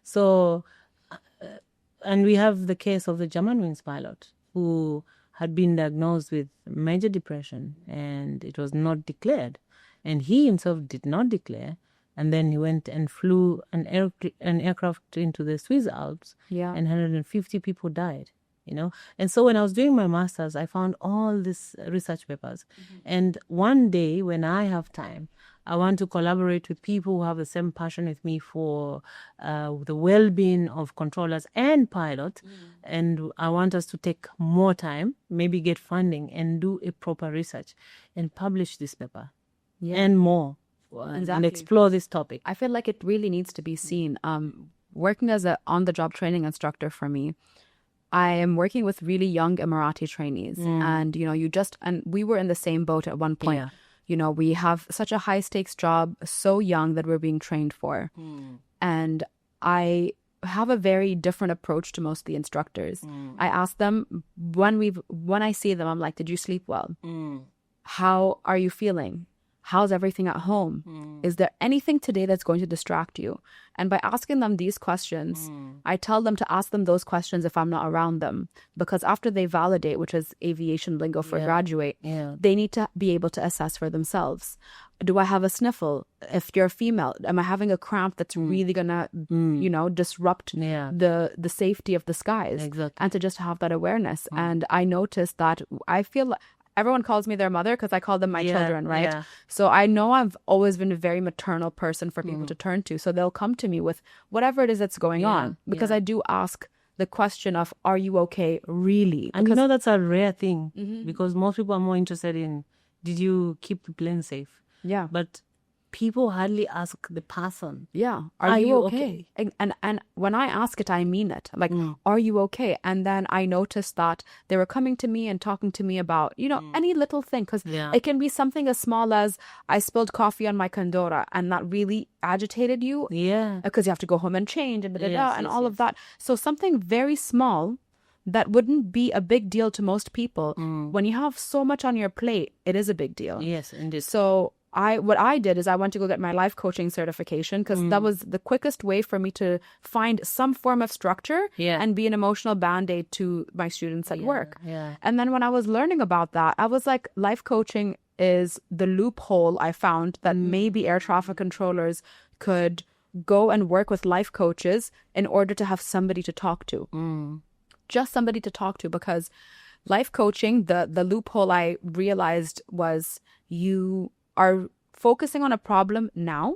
So, and we have the case of the Germanwings pilot who had been diagnosed with major depression and it was not declared. And he himself did not declare. And then he went and flew an aircraft into the Swiss Alps. Yeah. And 150 people died. And so when I was doing my master's, I found all these research papers. And one day when I have time, I want to collaborate with people who have the same passion with me for the well-being of controllers and pilots. And I want us to take more time, maybe get funding and do a proper research and publish this paper and more and explore this topic. I feel like it really needs to be seen. Working as an on-the-job training instructor for me, I am working with really young Emirati trainees. And, and we were in the same boat at one point. Yeah. We have such a high stakes job, so young that we're being trained for. And I have a very different approach to most of the instructors. I ask them when I see them, I'm like, did you sleep well? How are you feeling? How's everything at home? Is there anything today that's going to distract you? And by asking them these questions, I tell them to ask them those questions if I'm not around them. Because after they validate, which is aviation lingo for graduate, they need to be able to assess for themselves. Do I have a sniffle? If you're a female, am I having a cramp that's really going to, disrupt the safety of the skies? Exactly. And to just have that awareness. And I noticed that I feel everyone calls me their mother because I call them my children, right? Yeah. So I know I've always been a very maternal person for people to turn to. So they'll come to me with whatever it is that's going on. Because I do ask the question of, are you okay, really? And that's a rare thing because most people are more interested in, did you keep the plane safe? Yeah. But people hardly ask the person. Yeah. Are you okay? And when I ask it, I mean it. Like, are you okay? And then I noticed that they were coming to me and talking to me about, any little thing. Because it can be something as small as I spilled coffee on my kandora and that really agitated you. Yeah. Because you have to go home and change and all of that. So something very small that wouldn't be a big deal to most people. When you have so much on your plate, it is a big deal. Yes, indeed. So what I did is I went to go get my life coaching certification because that was the quickest way for me to find some form of structure and be an emotional band-aid to my students at work. Yeah. And then when I was learning about that, I was like, life coaching is the loophole I found that maybe air traffic controllers could go and work with life coaches in order to have somebody to talk to. Just somebody to talk to, because life coaching, the loophole I realized was you are focusing on a problem now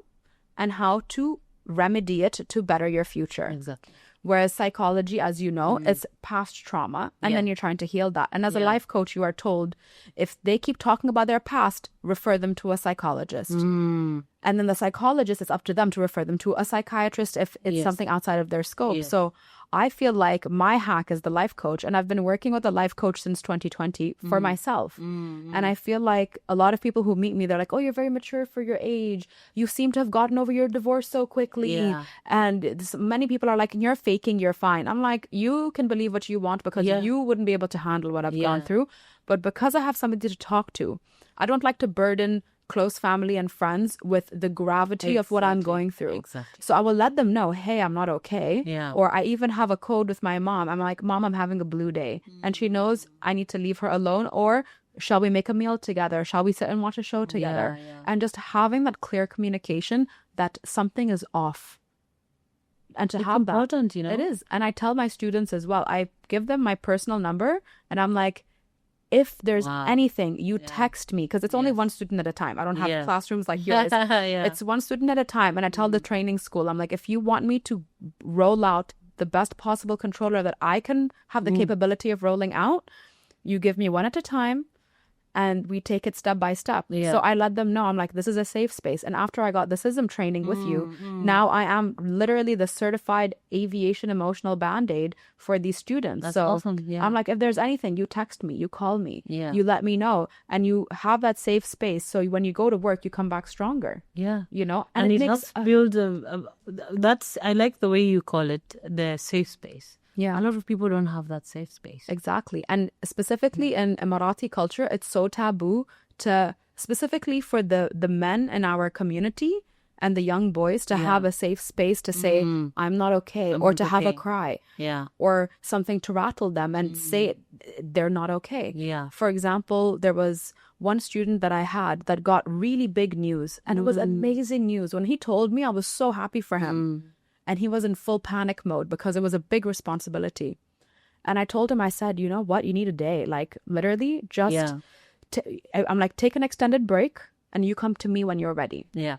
and how to remedy it to better your future. Exactly. Whereas psychology, as you know, it's past trauma and then you're trying to heal that. And as a life coach, you are told if they keep talking about their past, refer them to a psychologist. And then the psychologist, it's up to them to refer them to a psychiatrist if it's something outside of their scope. So I feel like my hack is the life coach, and I've been working with a life coach since 2020 for myself. And I feel like a lot of people who meet me, they're like, oh, you're very mature for your age. You seem to have gotten over your divorce so quickly. And many people are like, you're faking, you're fine. I'm like, you can believe what you want because you wouldn't be able to handle what I've gone through. But because I have somebody to talk to, I don't like to burden close family and friends with the gravity of what I'm going through. Exactly. So I will let them know, hey, I'm not okay. Yeah. Or I even have a code with my mom. I'm like, Mom, I'm having a blue day. And she knows I need to leave her alone. Or shall we make a meal together? Shall we sit and watch a show together? And just having that clear communication that something is off. And to have that. It's important, It is. And I tell my students as well, I give them my personal number and I'm like, if there's anything, you text me, because it's only one student at a time. I don't have classrooms like yours. It's one student at a time. And I tell the training school, I'm like, if you want me to roll out the best possible controller that I can have the capability of rolling out, you give me one at a time. And we take it step by step. So I let them know, I'm like, this is a safe space. And after I got the SISM training with you, now I am literally the certified aviation emotional band-aid for these students. That's so awesome. I'm like, if there's anything, you text me, you call me, Yeah. you let me know. And you have that safe space. So when you go to work, you come back stronger. Yeah. And it helps build I like the way you call it, the safe space. Yeah. A lot of people don't have that safe space. Exactly. And specifically in Emirati culture, it's so taboo to, specifically for the men in our community and the young boys, to have a safe space to say, I'm not okay, or to have a cry. Yeah. Or something to rattle them and say they're not okay. Yeah. For example, there was one student that I had that got really big news, and it was amazing news. When he told me, I was so happy for him. And he was in full panic mode because it was a big responsibility. And I told him, I said, you know what? You need a day. Like, literally, just, I'm like, take an extended break and you come to me when you're ready. Yeah.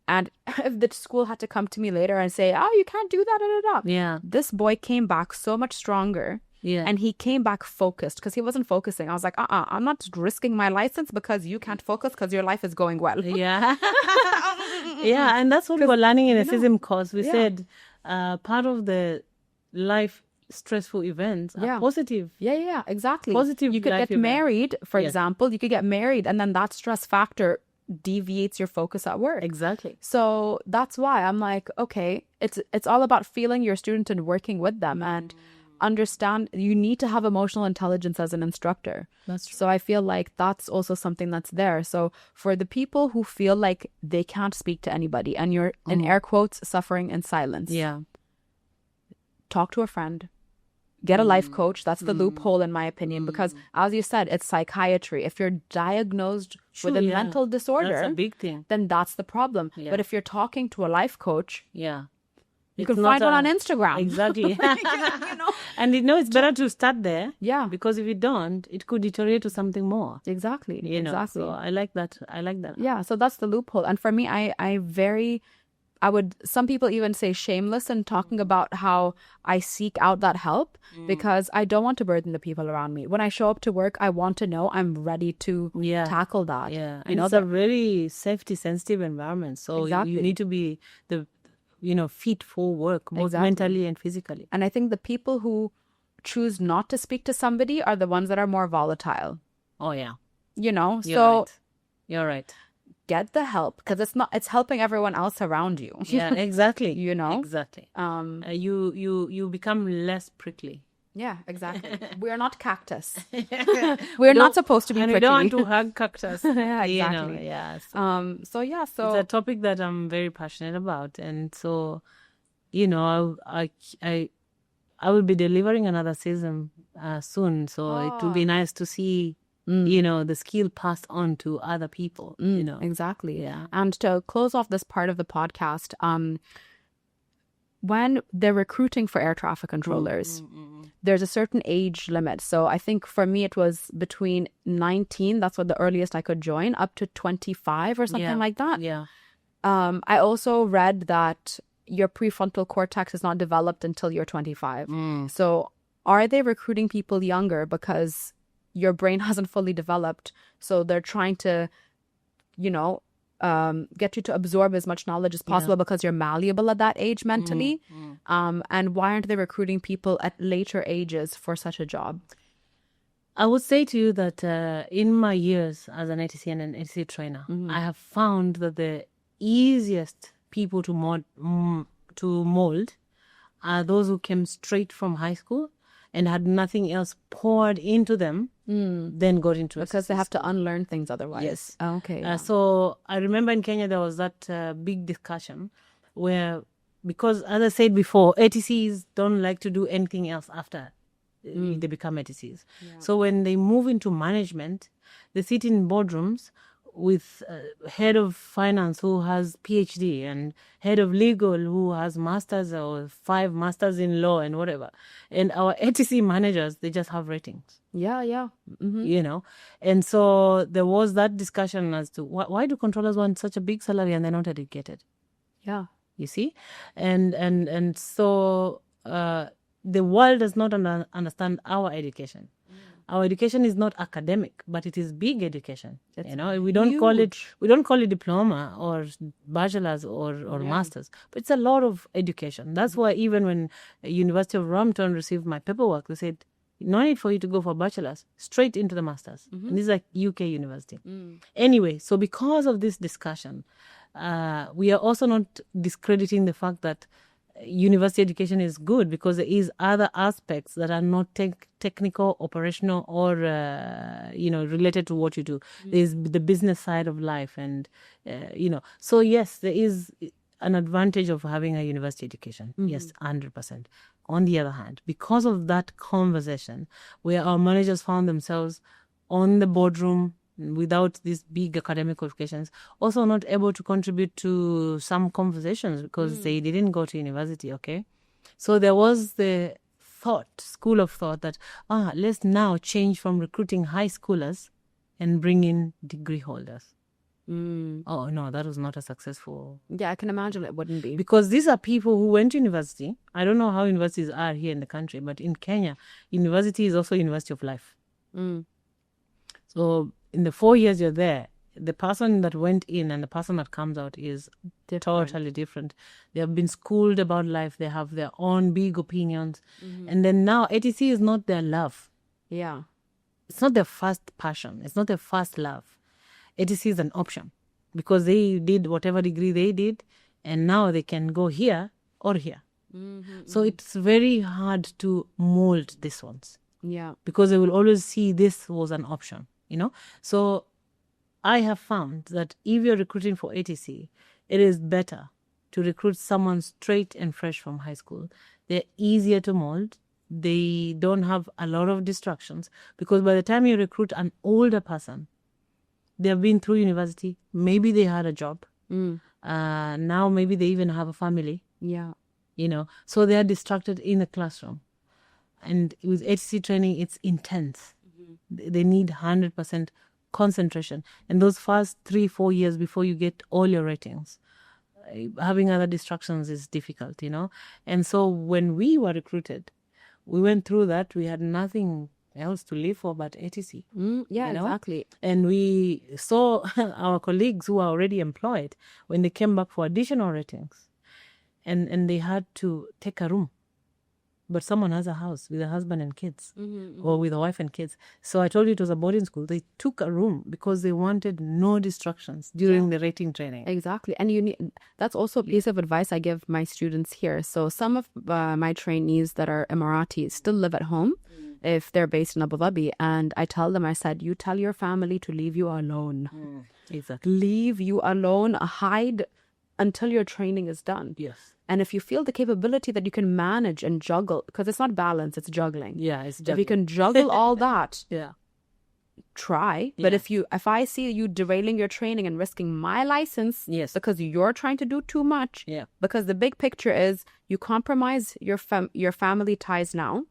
And if the school had to come to me later and say, oh, you can't do that, da, da, da. Yeah. This boy came back so much stronger. Yeah. And he came back focused because he wasn't focusing. I was like, I'm not risking my license because you can't focus because your life is going well. Yeah. Yeah. And that's what we were learning in a SISM course. We said part of the life stressful events are positive. Yeah, exactly. Positive. You could get married, for example. You could get married and then that stress factor deviates your focus at work. Exactly. So that's why I'm like, okay, it's all about feeling your student and working with them and understand you need to have emotional intelligence as an instructor. That's true. So I feel like that's also something that's there. So for the people who feel like they can't speak to anybody and you're in air quotes suffering in silence. Yeah. Talk to a friend. Get a life coach. That's the loophole in my opinion, because as you said, it's psychiatry. If you're diagnosed with a mental disorder, that's a big thing. Then that's the problem. Yeah. But if you're talking to a life coach, you It's can find one on Instagram. Exactly. You know? And it's better to start there. Yeah. Because if you don't, it could deteriorate to something more. Exactly. You know, exactly. so I like that. Yeah. So that's the loophole. And for me, I would, some people even say shameless in talking about how I seek out that help because I don't want to burden the people around me. When I show up to work, I want to know I'm ready to tackle that. Yeah. And it's a very safety sensitive environment. So you need to be fit for work, both mentally and physically. And I think the people who choose not to speak to somebody are the ones that are more volatile. Oh, yeah. You're right. Get the help because it's helping everyone else around you. Yeah, exactly. Exactly. You become less prickly. Yeah, exactly. We're not cactus. We're not supposed to be prickly. We don't want to hug cactus. Yeah, exactly. So it's a topic that I'm very passionate about, and so I will be delivering another season soon. So it will be nice to see the skill passed on to other people. Exactly. Yeah. And to close off this part of the podcast, when they're recruiting for air traffic controllers, there's a certain age limit. So I think for me, it was between 19, that's what the earliest I could join, up to 25 or something like that. Yeah. I also read that your prefrontal cortex is not developed until you're 25. So are they recruiting people younger because your brain hasn't fully developed, so they're trying to, get you to absorb as much knowledge as possible because you're malleable at that age mentally? And why aren't they recruiting people at later ages for such a job? I would say to you that in my years as an ATC and an ATC trainer, I have found that the easiest people to mold are those who came straight from high school and had nothing else poured into them, then got into it. Because they have to unlearn things otherwise. Yes. Oh, okay. So I remember in Kenya there was that big discussion where, because as I said before, ATCs don't like to do anything else after they become ATCs. Yeah. So when they move into management, they sit in boardrooms with head of finance who has PhD and head of legal who has masters or 5 masters in law and whatever. And our ATC managers, they just have ratings. Yeah. Mm-hmm. And so there was that discussion as to why do controllers want such a big salary and they're not educated? Yeah. You see? And so the world does not understand our education. Our education is not academic, but it is big education. We don't call it diploma or bachelor's or master's, but it's a lot of education. That's why even when University of Brampton received my paperwork, they said, no need for you to go for bachelor's, straight into the master's. And this is like UK university. Anyway, so because of this discussion, we are also not discrediting the fact that university education is good, because there is other aspects that are not technical, operational, or related to what you do. There's the business side of life, and so yes, there is an advantage of having a university education. Yes, 100%. On the other hand, because of that conversation where our managers found themselves on the boardroom without these big academic qualifications, also not able to contribute to some conversations because they didn't go to university, okay? So there was the school of thought that, let's now change from recruiting high schoolers and bring in degree holders. Oh, no, that was not a successful. Yeah, I can imagine it wouldn't be. Because these are people who went to university. I don't know how universities are here in the country, but in Kenya, university is also university of life. So in the 4 years you're there, the person that went in and the person that comes out is totally different. They have been schooled about life. They have their own big opinions. And then now ATC is not their love. Yeah. It's not their first passion. It's not their first love. ATC is an option because they did whatever degree they did and now they can go here or here. So it's very hard to mold these ones. Yeah. Because they will always see this was an option, So I have found that if you're recruiting for ATC, it is better to recruit someone straight and fresh from high school. They're easier to mold. They don't have a lot of distractions because by the time you recruit an older person, they've been through university. Maybe they had a job. Now maybe they even have a family. Yeah. So they are distracted in the classroom. And with ATC training, it's intense. They need 100% concentration. And those first 3-4 years before you get all your ratings, having other distractions is difficult, And so when we were recruited, we went through that. We had nothing else to live for but ATC. Exactly. And we saw our colleagues who are already employed when they came back for additional ratings. And they had to take a room. But someone has a house with a husband and kids or with a wife and kids. So I told you it was a boarding school. They took a room because they wanted no distractions during the rating training. Exactly. And that's also a piece of advice I give my students here. So some of my trainees that are Emiratis still live at home if they're based in Abu Dhabi. And I tell them, I said, you tell your family to leave you alone. Exactly. Leave you alone. Hide until your training is done. Yes. And if you feel the capability that you can manage and juggle, because it's not balance, it's juggling. Yeah, it's juggling. If you can juggle all that, try. Yeah. But if I see you derailing your training and risking my license because you're trying to do too much, because the big picture is you compromise your family ties now.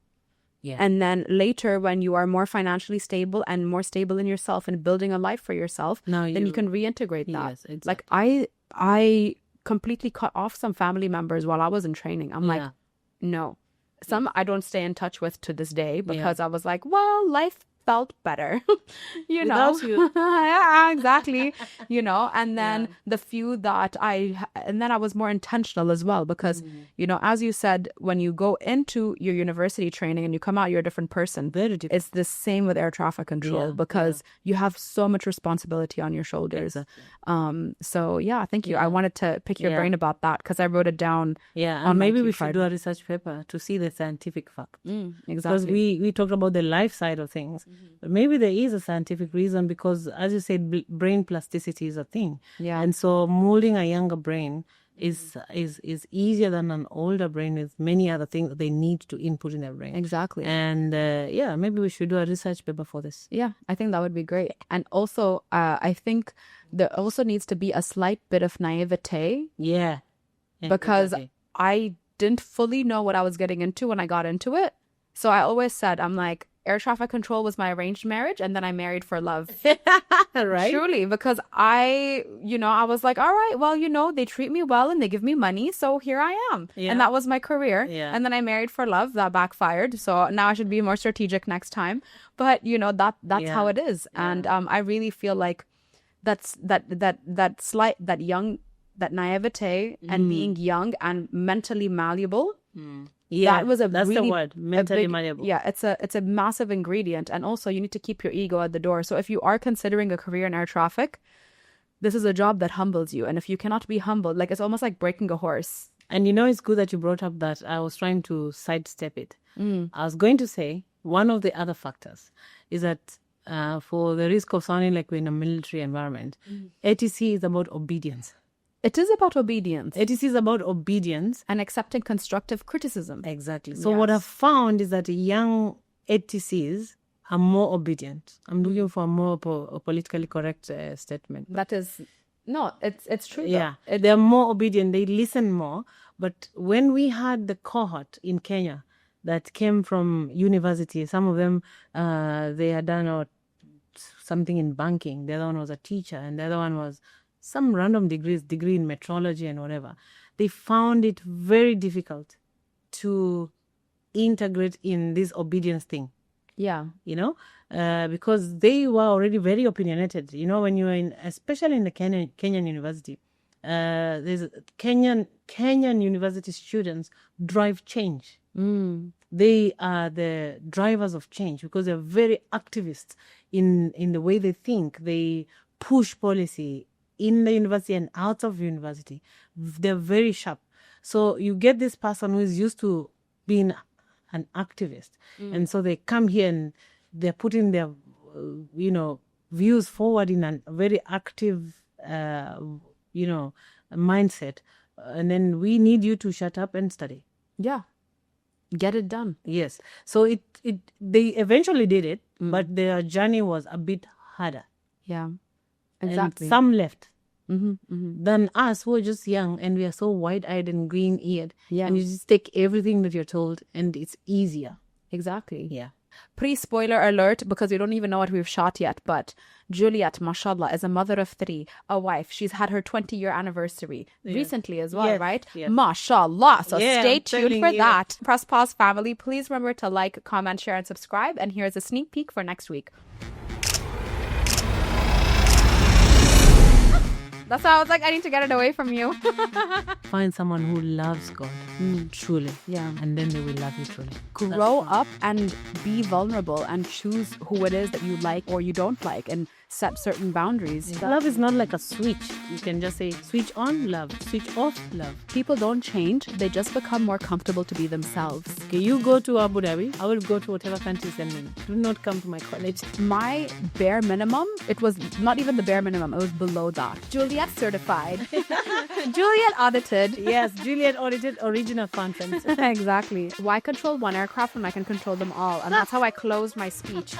Yeah. And then later when you are more financially stable and more stable in yourself and building a life for yourself, then you can reintegrate that. Yes, exactly. Like I completely cut off some family members while I was in training. I'm like, no. Some I don't stay in touch with to this day because I was like, well, life felt better, Without you. Yeah, exactly. And then the few that and then I was more intentional as well because, as you said, when you go into your university training and you come out, you're a different person. It's the same with air traffic control because you have so much responsibility on your shoulders. Exactly. So thank you. I wanted to pick your brain about that because I wrote it down. Yeah, and maybe we should do a research paper to see the scientific fact. Exactly. Because we talked about the life side of things. But maybe there is a scientific reason because, as you said, brain plasticity is a thing. Yeah. And so molding a younger brain is easier than an older brain with many other things that they need to input in their brain. Exactly. And maybe we should do a research paper for this. Yeah, I think that would be great. And also, I think there also needs to be a slight bit of naivete. Yeah. Because I didn't fully know what I was getting into when I got into it. So I always said, I'm like, air traffic control was my arranged marriage and then I married for love. Right? Truly, because I was like, all right, well, they treat me well and they give me money. So here I am. Yeah. And that was my career. Yeah. And then I married for love. That backfired. So now I should be more strategic next time. But, that's how it is. Yeah. And I really feel like that naivete and being young and mentally malleable. Yeah, that's the word, mentally malleable. Yeah, it's a massive ingredient. And also you need to keep your ego at the door. So if you are considering a career in air traffic, this is a job that humbles you. And if you cannot be humbled, like it's almost like breaking a horse. And it's good that you brought up that. I was trying to sidestep it. I was going to say one of the other factors is that for the risk of sounding like we're in a military environment, ATC is about obedience. It is about obedience. ATC is about obedience. And accepting constructive criticism. Exactly. So what I've found is that young ATCs are more obedient. I'm looking for a more politically correct statement. That is... No, it's true. Yeah, they're more obedient. They listen more. But when we had the cohort in Kenya that came from university, some of them, they had done something in banking. The other one was a teacher, and the other one was some random degree in metrology and whatever. They found it very difficult to integrate in this obedience thing. Yeah. Because they were already very opinionated. When you're especially in the Kenyan university, there's Kenyan university students drive change. They are the drivers of change because they're very activists in the way they think. They push policy in the university and out of university. They're very sharp. So you get this person who is used to being an activist. And so they come here and they're putting their, views forward in a very active, mindset. And then we need you to shut up and study. Yeah. Get it done. Yes. So they eventually did it, but their journey was a bit harder. Yeah. Exactly. And some left. Than us who are just young and we are so wide-eyed and green-eared. Yeah. And you just take everything that you're told and it's easier. Exactly. Yeah. Pre-spoiler alert, because we don't even know what we've shot yet, but Juliet, mashallah, is a mother of 3, a wife. She's had her 20-year anniversary recently as well, Yes. right? Yes. Mashallah. So Yeah, stay I'm tuned telling for you. that. Press Pause family, please remember to like, comment, share, and subscribe. And here's a sneak peek for next week. That's why I was like, I need to get it away from you. Find someone who loves God, truly. Yeah. And then they will love you truly. Grow up and be vulnerable and choose who it is that you like or you don't like and set certain boundaries. Love is not like a switch. You can just say, switch on, love. Switch off, love. People don't change. They just become more comfortable to be themselves. Okay, you go to Abu Dhabi. I will go to whatever country you send me. Do not come to my college. My bare minimum, it was not even the bare minimum. It was below that. Juliet certified. Juliet audited. Yes, Juliet audited original content. Exactly. Why control one aircraft when I can control them all? And that's how I closed my speech.